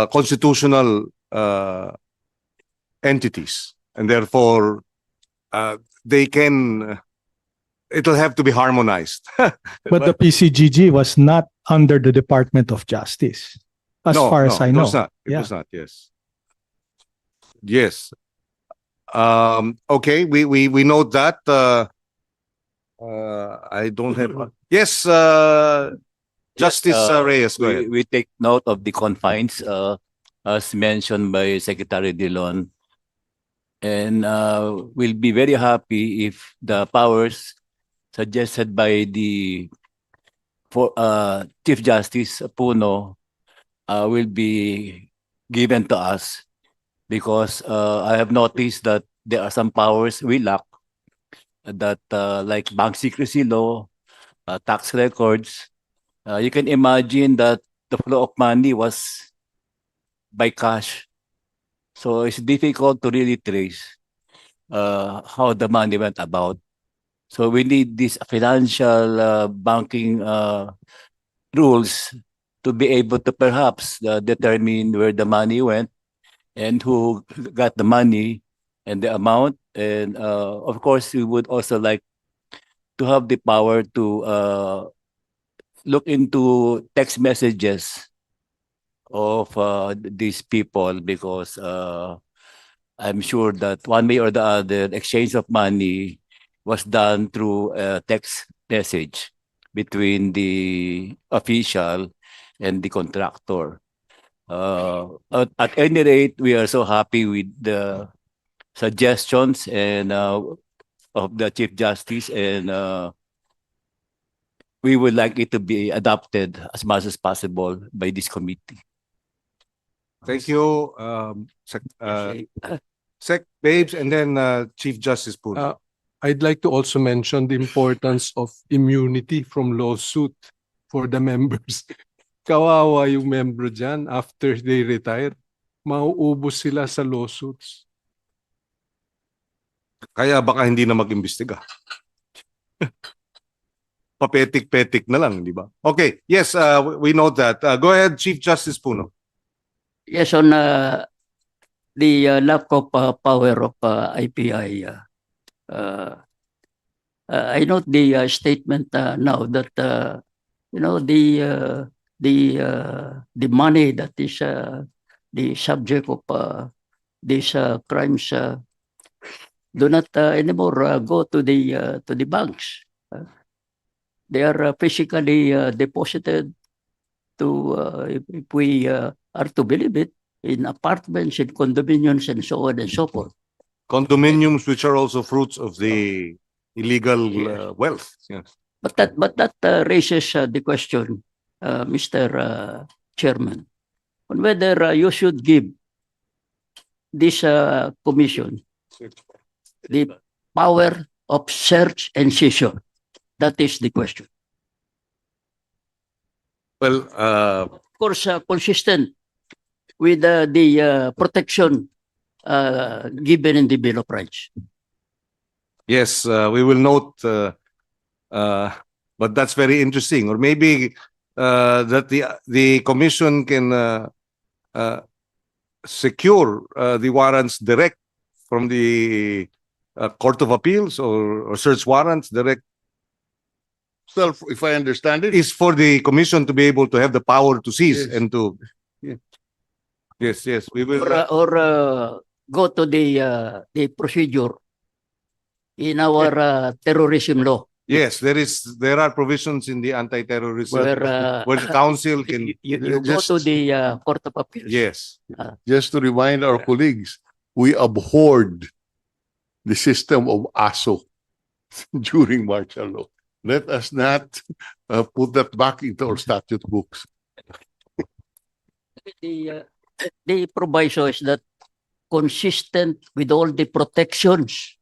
constitutional entities, and therefore they can. It'll have to be harmonized. But the PCGG was not under the Department of Justice, as far as I know. It was not. It was not. Yes. Yes. Okay. We note that. I don't have. Yes. Justice Reyes, go ahead. We take note of the confines, as mentioned by Secretary Dillon, and we'll be very happy if the powers suggested by the Chief Justice Puno will be given to us, because I have noticed that there are some powers we lack, that like bank secrecy law, tax records, you can imagine that the flow of money was by cash. So it's difficult to really trace how the money went about. So we need these financial banking rules to be able to perhaps determine where the money went and who got the money and the amount. And of course, we would also like to have the power to look into text messages of these people, because I'm sure that one way or the other, exchange of money was done through a text message between the official and the contractor. At any rate, we are so happy with the suggestions and of the Chief Justice, and we would like it to be adopted as much as possible by this committee. Thank you, Sec Babes, and then Chief Justice Puno. I'd like to also mention the importance of immunity from lawsuit for the members. Kawawa yung membro dyan after they retire. Mauubos sila sa lawsuits. Kaya baka hindi na mag-imbestiga. Papetik-petik na lang, di ba? Okay, yes, we know that. Go ahead, Chief Justice Puno. Yes, on the lack of power of IPI, I note the statement now that you know the money that is the subject of these crimes do not anymore go to the banks. They are physically deposited to if we are to believe it, in apartments, in condominiums, and so on and so forth. Condominiums, which are also fruits of the illegal wealth. Yes. But that raises the question, Mr. Chairman, on whether you should give this commission the power of search and seizure. That is the question. Well, Of course, consistent with the protection given in the Bill of Rights. yes, we will note, but that's very interesting. Or maybe that the commission can secure the warrants direct from the Court of Appeals, or search warrants direct. Self, if I understand it, Is for the commission to be able to have the power to seize Yes. and to. Yes, yes, we will. Or go to the procedure in our terrorism law. Yes, there are provisions in the anti-terrorism Where where the council can. you go just- to the Court of Appeals. Yes. just to remind our colleagues, we abhorred the system of ASO during martial law. Let us not put that back into our statute books. The proviso is that consistent with all the protections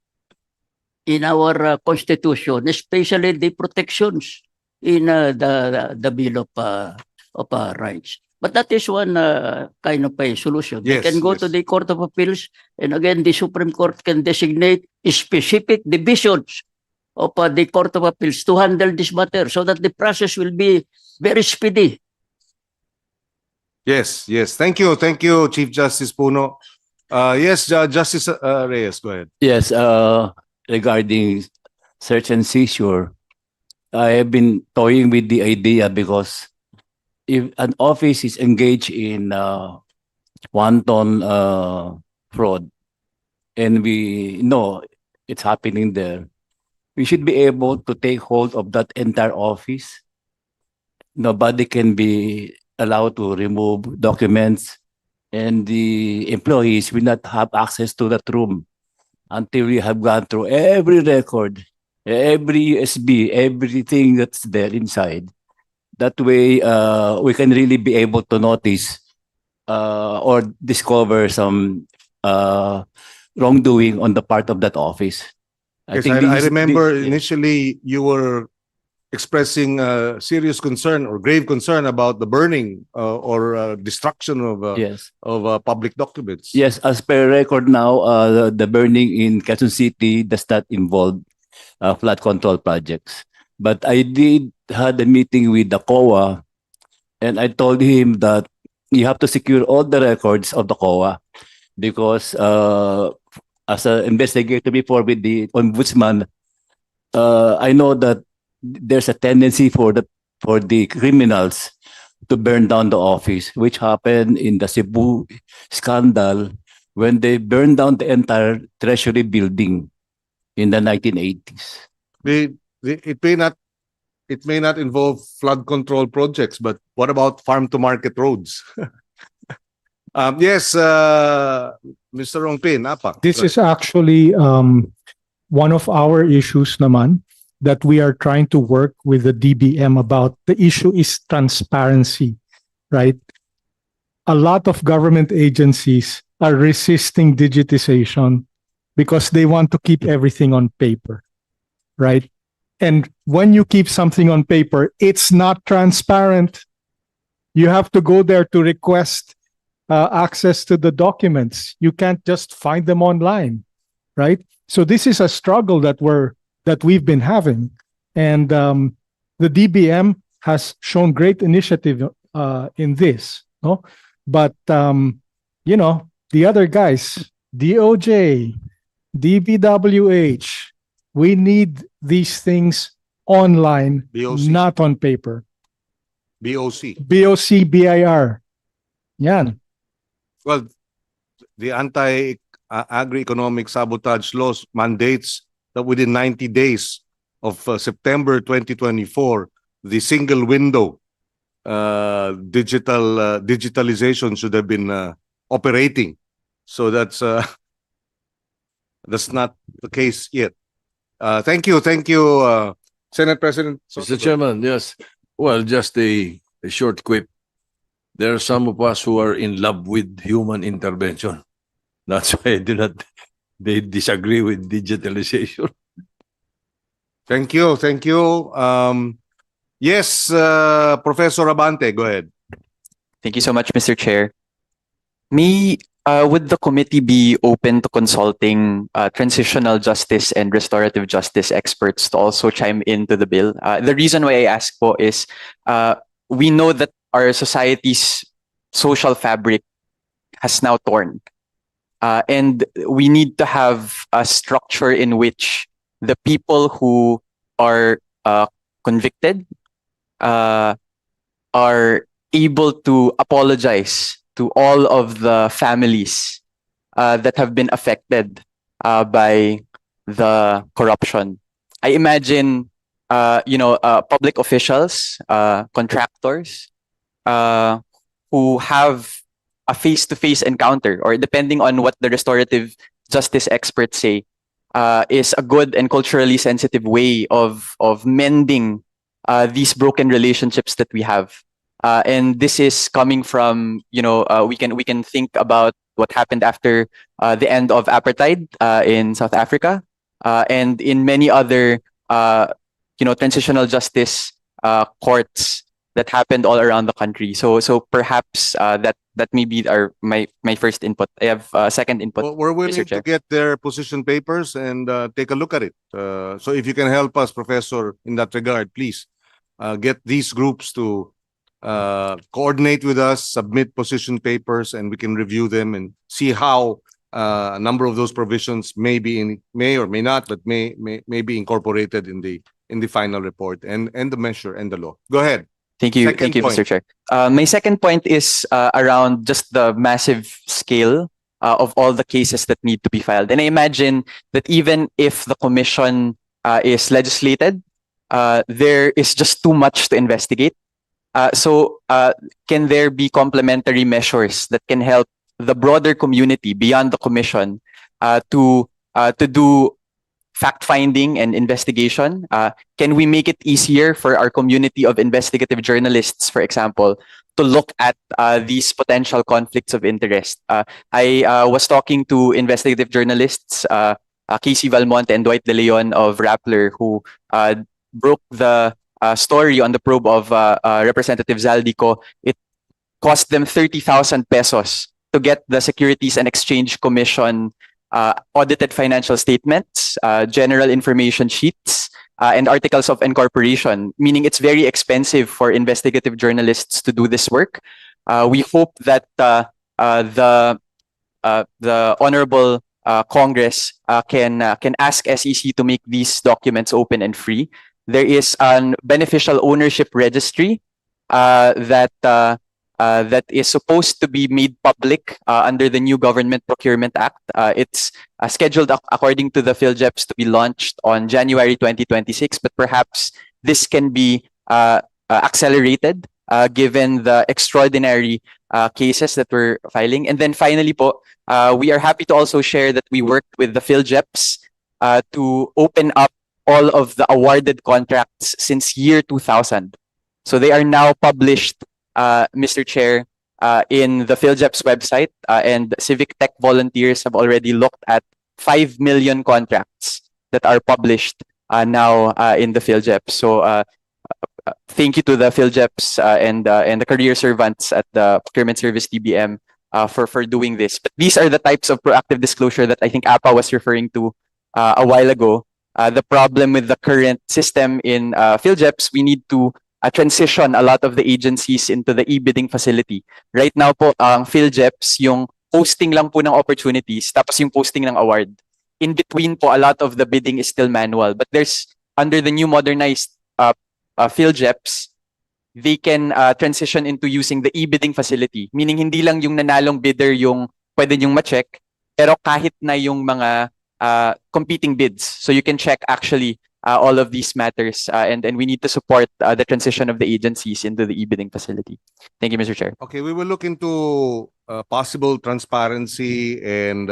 in our constitution, especially the protections in the Bill of Rights. But that is one kind of a solution. Yes, They can go yes. to the Court of Appeals, and again, the Supreme Court can designate specific divisions of the Court of Appeals to handle this matter, so that the process will be very speedy. Yes, yes. Thank you, Chief Justice Puno. Yes, Justice Reyes, go ahead. Yes, regarding search and seizure, I have been toying with the idea, because if an office is engaged in wanton fraud, and we know it's happening there, we should be able to take hold of that entire office. Nobody can be allowed to remove documents, and the employees will not have access to that room until we have gone through every record, every USB, everything that's there inside. That way, we can really be able to notice or discover some wrongdoing on the part of that office. Yes, think I these- remember the- initially you were expressing serious concern or grave concern about the burning or destruction Yes. of public documents. Yes, as per record now, the burning in Quezon City does not involve flood control projects. But I did had a meeting with the COA, and I told him that you have to secure all the records of the COA because as an investigator before with the ombudsman, I know that there's a tendency for the criminals to burn down the office, which happened in the Cebu scandal when they burned down the entire Treasury building in the 1980s. It may not involve flood control projects, but what about farm to market roads? Yes, Mr. Rongpin, apa? This is actually one of our issues naman that we are trying to work with the DBM about. The issue is transparency, right? A lot of government agencies are resisting digitization because they want to keep everything on paper, right? And when you keep something on paper, it's not transparent. You have to go there to request access to the documents. You can't just find them online, right? So this is a struggle that we've been having, and the DBM has shown great initiative in this, no? But you know, the other guys, DOJ, DPWH, we need these things online, BOC. not on paper. BOC. BOC, BIR. Yan. Well, the anti-agri-economic sabotage laws mandates that within 90 days of September 2024, the single window digitalization should have been operating. So that's not the case yet. Thank you, Senate President. Mr. Chairman, yes. Well, just a short quip. There are some of us who are in love with human intervention. That's why they disagree with digitalization. Thank you. Yes, Professor Abante, go ahead. Thank you so much, Mr. Chair. Would the committee be open to consulting transitional justice and restorative justice experts to also chime into the bill? The reason why I ask po is we know that our society's social fabric has now torn. And we need to have a structure in which the people who are convicted are able to apologize to all of the families that have been affected by the corruption. I imagine, public officials, contractors, who have a face-to-face encounter, or depending on what the restorative justice experts say, is a good and culturally sensitive way of mending these broken relationships that we have. And this is coming from, we can think about what happened after the end of apartheid in South Africa, and in many other, transitional justice courts that happened all around the country. So perhaps that may be my first input. I have second input. Well, we're willing Mr. Chair. to get their position papers and take a look at it. So if you can help us, Professor, in that regard, please get these groups to coordinate with us, submit position papers, and we can review them and see how a number of those provisions may or may not, but may be incorporated in the final report and the measure and the law. Go ahead. Thank you, Second point. Mr. Chair. My second point is around just the massive scale of all the cases that need to be filed. And I imagine that even if the commission is legislated, there is just too much to investigate. So can there be complementary measures that can help the broader community beyond the commission to do fact-finding and investigation? Can we make it easier for our community of investigative journalists, for example, to look at these potential conflicts of interest? I was talking to investigative journalists Casey Valmonte and Dwight De Leon of Rappler, who broke the story on the probe of Representative Zaldico. It cost them 30,000 pesos to get the Securities and Exchange Commission audited financial statements, general information sheets, and articles of incorporation, meaning it's very expensive for investigative journalists to do this work. We hope that the Honorable Congress can ask SEC to make these documents open and free. There is an beneficial ownership registry that is supposed to be made public under the new Government Procurement Act. It's scheduled according to the PhilJeps to be launched on January 2026, but perhaps this can be accelerated given the extraordinary cases that we're filing. And then finally po, we are happy to also share that we worked with the PhilJeps to open up all of the awarded contracts since year 2000. So they are now published, Mr. Chair, in the PhilJeps website, and civic tech volunteers have already looked at 5 million contracts that are published now in the PhilJeps. So thank you to the PhilJeps and the career servants at the Procurement Service DBM for doing this. But these are the types of proactive disclosure that I think APA was referring to a while ago. The problem with the current system in PhilJeps, we need to transition a lot of the agencies into the e-bidding facility. Right now po, ang PhilJeps, yung posting lang po ng opportunities, tapos yung posting ng award. In between po, a lot of the bidding is still manual. But there's, under the new modernized PhilJeps, they can transition into using the e-bidding facility. Meaning, hindi lang yung nanalong bidder yung pwede yung ma-check, pero kahit na yung mga competing bids. So you can check actually all of these matters, and we need to support the transition of the agencies into the e-bidding facility. Thank you, Mr. Chair. Okay, we will look into possible transparency and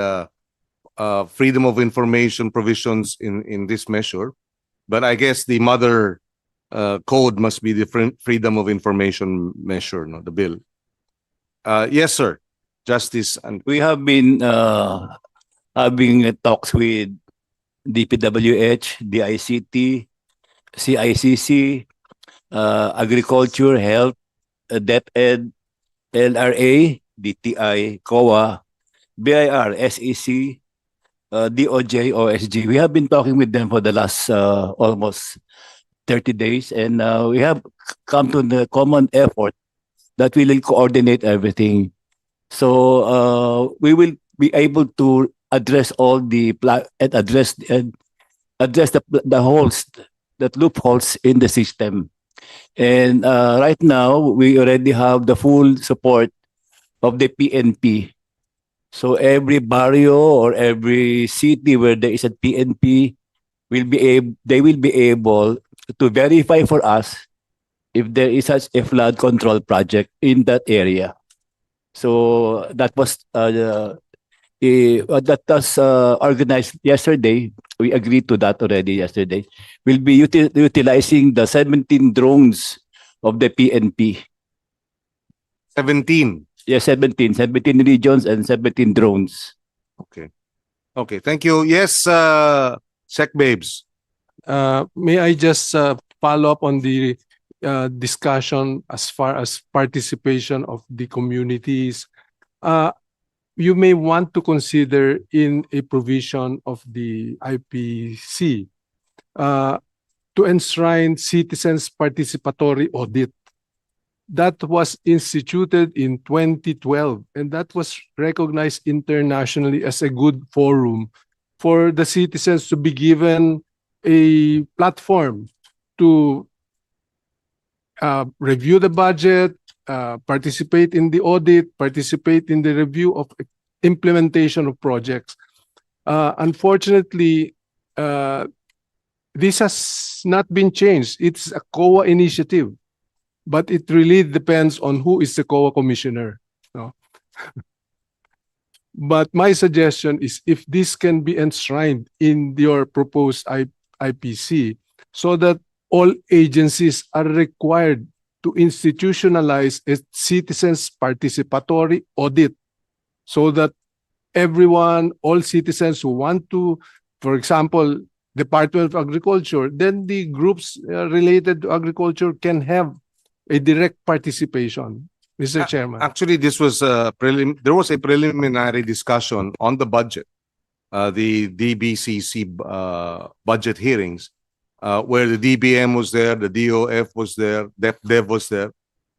freedom of information provisions in this measure. But I guess the mother code must be the freedom of information measure, no, the bill. Yes, sir. Justice and We have been having talks with DPWH, DICT, CICC, Agriculture, Health, DepEd, LRA, DTI, COA, BIR, SEC, DOJ, OSG. We have been talking with them for the last almost 30 days, and we have come to the common effort that we will coordinate everything. So we will be able to address all the address the holes, that loopholes in the system. And right now we already have the full support of the PNP. So every barrio or every city where there is a PNP they will be able to verify for us if there is such a flood control project in that area. So that was organized yesterday. We agreed to that already yesterday. We'll be utilizing the 17 drones of the PNP. 17. Yes, 17 regions and 17 drones. Okay, thank you. Yes, Sec Babes. May I just follow up on the discussion as far as participation of the communities? You may want to consider in a provision of the IPC to enshrine citizens' participatory audit. That was instituted in 2012, and that was recognized internationally as a good forum for the citizens to be given a platform to review the budget, participate in the audit, participate in the review of implementation of projects. Unfortunately, this has not been changed. It's a COA initiative, but it really depends on who is the COA commissioner. No? But my suggestion is if this can be enshrined in your proposed IPC so that all agencies are required to institutionalize a citizens' participatory audit so that everyone, all citizens who want to for example, Department of Agriculture, then the groups related to agriculture can have a direct participation, Mr. Chairman. Actually, this was there was a preliminary discussion on the budget, the DBCC budget hearings, where the DBM was there, the DOF was there, DepDev was there,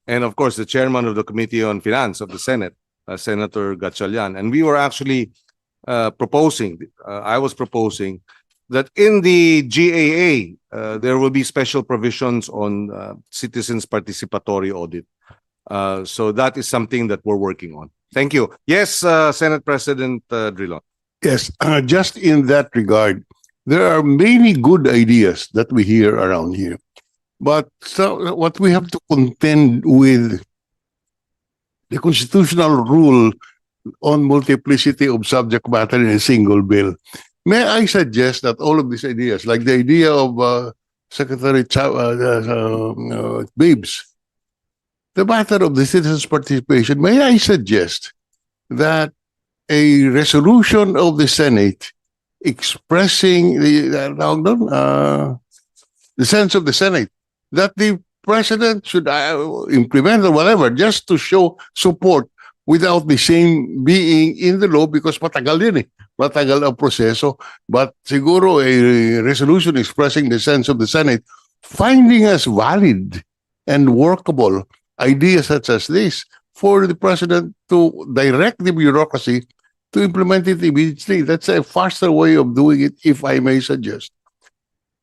and of course the chairman of the Committee on Finance of the Senate, Senator Gatchalian. And we were actually proposing, I was proposing that in the GAA, there will be special provisions on citizens participatory audit. So that is something that we're working on. Thank you. Yes, Senate President Drilon. Yes, just in that regard, there are many good ideas that we hear around here. But so what we have to contend with the constitutional rule on multiplicity of subject matter in a single bill. May I suggest that all of these ideas, like the idea of Secretary Babes, the matter of the citizens' participation, may I suggest that a resolution of the Senate expressing the sense of the Senate that the President should implement or whatever, just to show support without the same being in the law, because matagal din eh. Matagal ang proseso. But siguro a resolution expressing the sense of the Senate, finding as valid and workable ideas such as this for the President to direct the bureaucracy to implement it immediately. That's a faster way of doing it, if I may suggest.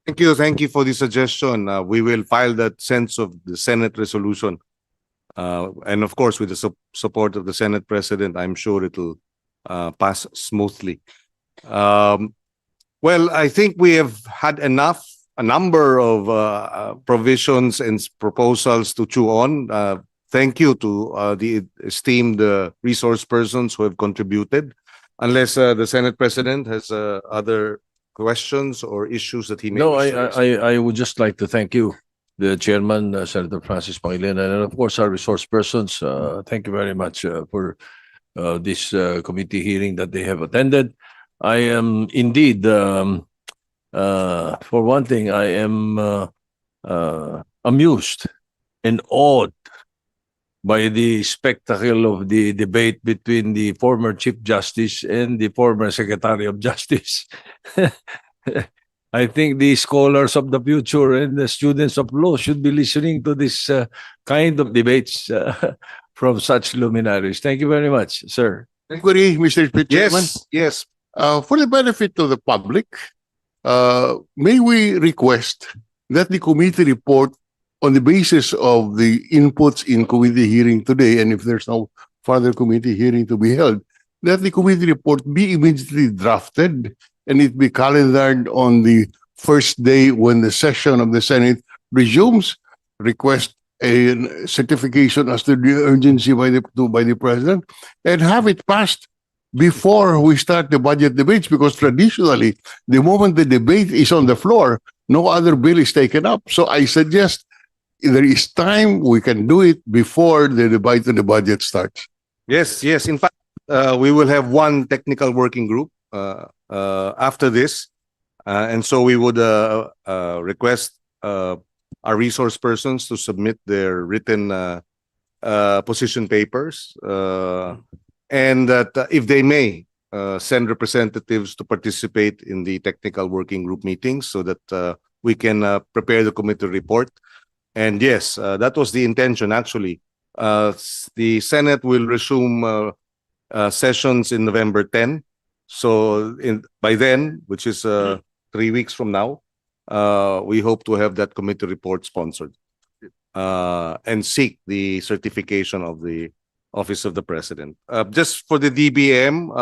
Thank you. Thank you for the suggestion. We will file that sense of the Senate resolution. And of course, with the support of the Senate President, I'm sure it'll pass smoothly. Well, I think we have had a number of provisions and proposals to chew on. Thank you to the esteemed resource persons who have contributed. Unless the Senate President has other questions or issues that he may No, wish to raise. I would just like to thank you, the chairman, Senator Francis Pangilinan, and of course our resource persons. Thank you very much for this committee hearing that they have attended. I am indeed, for one thing, I am amused and awed by the spectacle of the debate between the former Chief Justice and the former Secretary of Justice. I think the scholars of the future and the students of law should be listening to this kind of debates from such luminaries. Thank you very much, sir. Inquiry, Mr. Chairman. Yes. For the benefit of the public, may we request that the committee report, on the basis of the inputs in committee hearing today, and if there's no further committee hearing to be held, that the committee report be immediately drafted and it be calendared on the first day when the session of the Senate resumes. Request a certification as to the urgency by the President, and have it passed before we start the budget debates, because traditionally, the moment the debate is on the floor, no other bill is taken up. So I suggest if there is time, we can do it before the debate on the budget starts. Yes. In fact, we will have one technical working group after this. And so we would request our resource persons to submit their written position papers. And that if they may, send representatives to participate in the technical working group meetings so that we can prepare the committee report. And yes, that was the intention, actually. The Senate will resume sessions in November 10. So by then, which is 3 weeks from now, we hope to have that committee report sponsored and seek the certification of the Office of the President. Just for the DBM,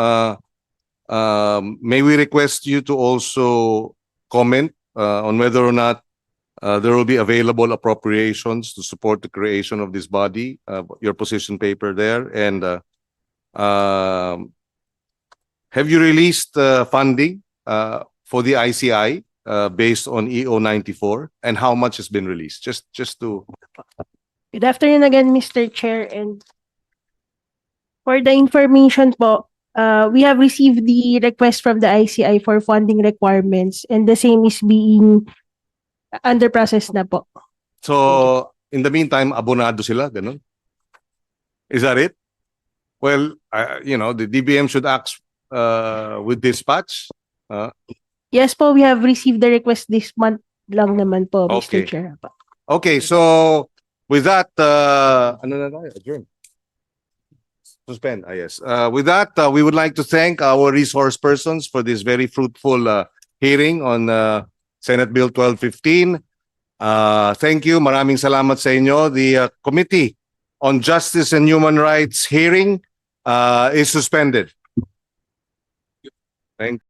may we request you to also comment on whether or not there will be available appropriations to support the creation of this body, your position paper there. And have you released funding for the ICI based on EO 94? And how much has been released? Just to... Good afternoon again, Mr. Chair. And for the information po, we have received the request from the ICI for funding requirements and the same is being under process na po. So, in the meantime, abonado sila, ganun? Is that it? Well, the DBM should act with dispatch. Yes po, we have received the request this month lang naman po, Okay. Mr. Chair. Okay, so with that, ano na tayo? Adjourn. Suspend, yes. With that, we would like to thank our resource persons for this very fruitful hearing on Senate Bill 1215. Thank you. Maraming salamat sa inyo. The Committee on Justice and Human Rights hearing is suspended. Thank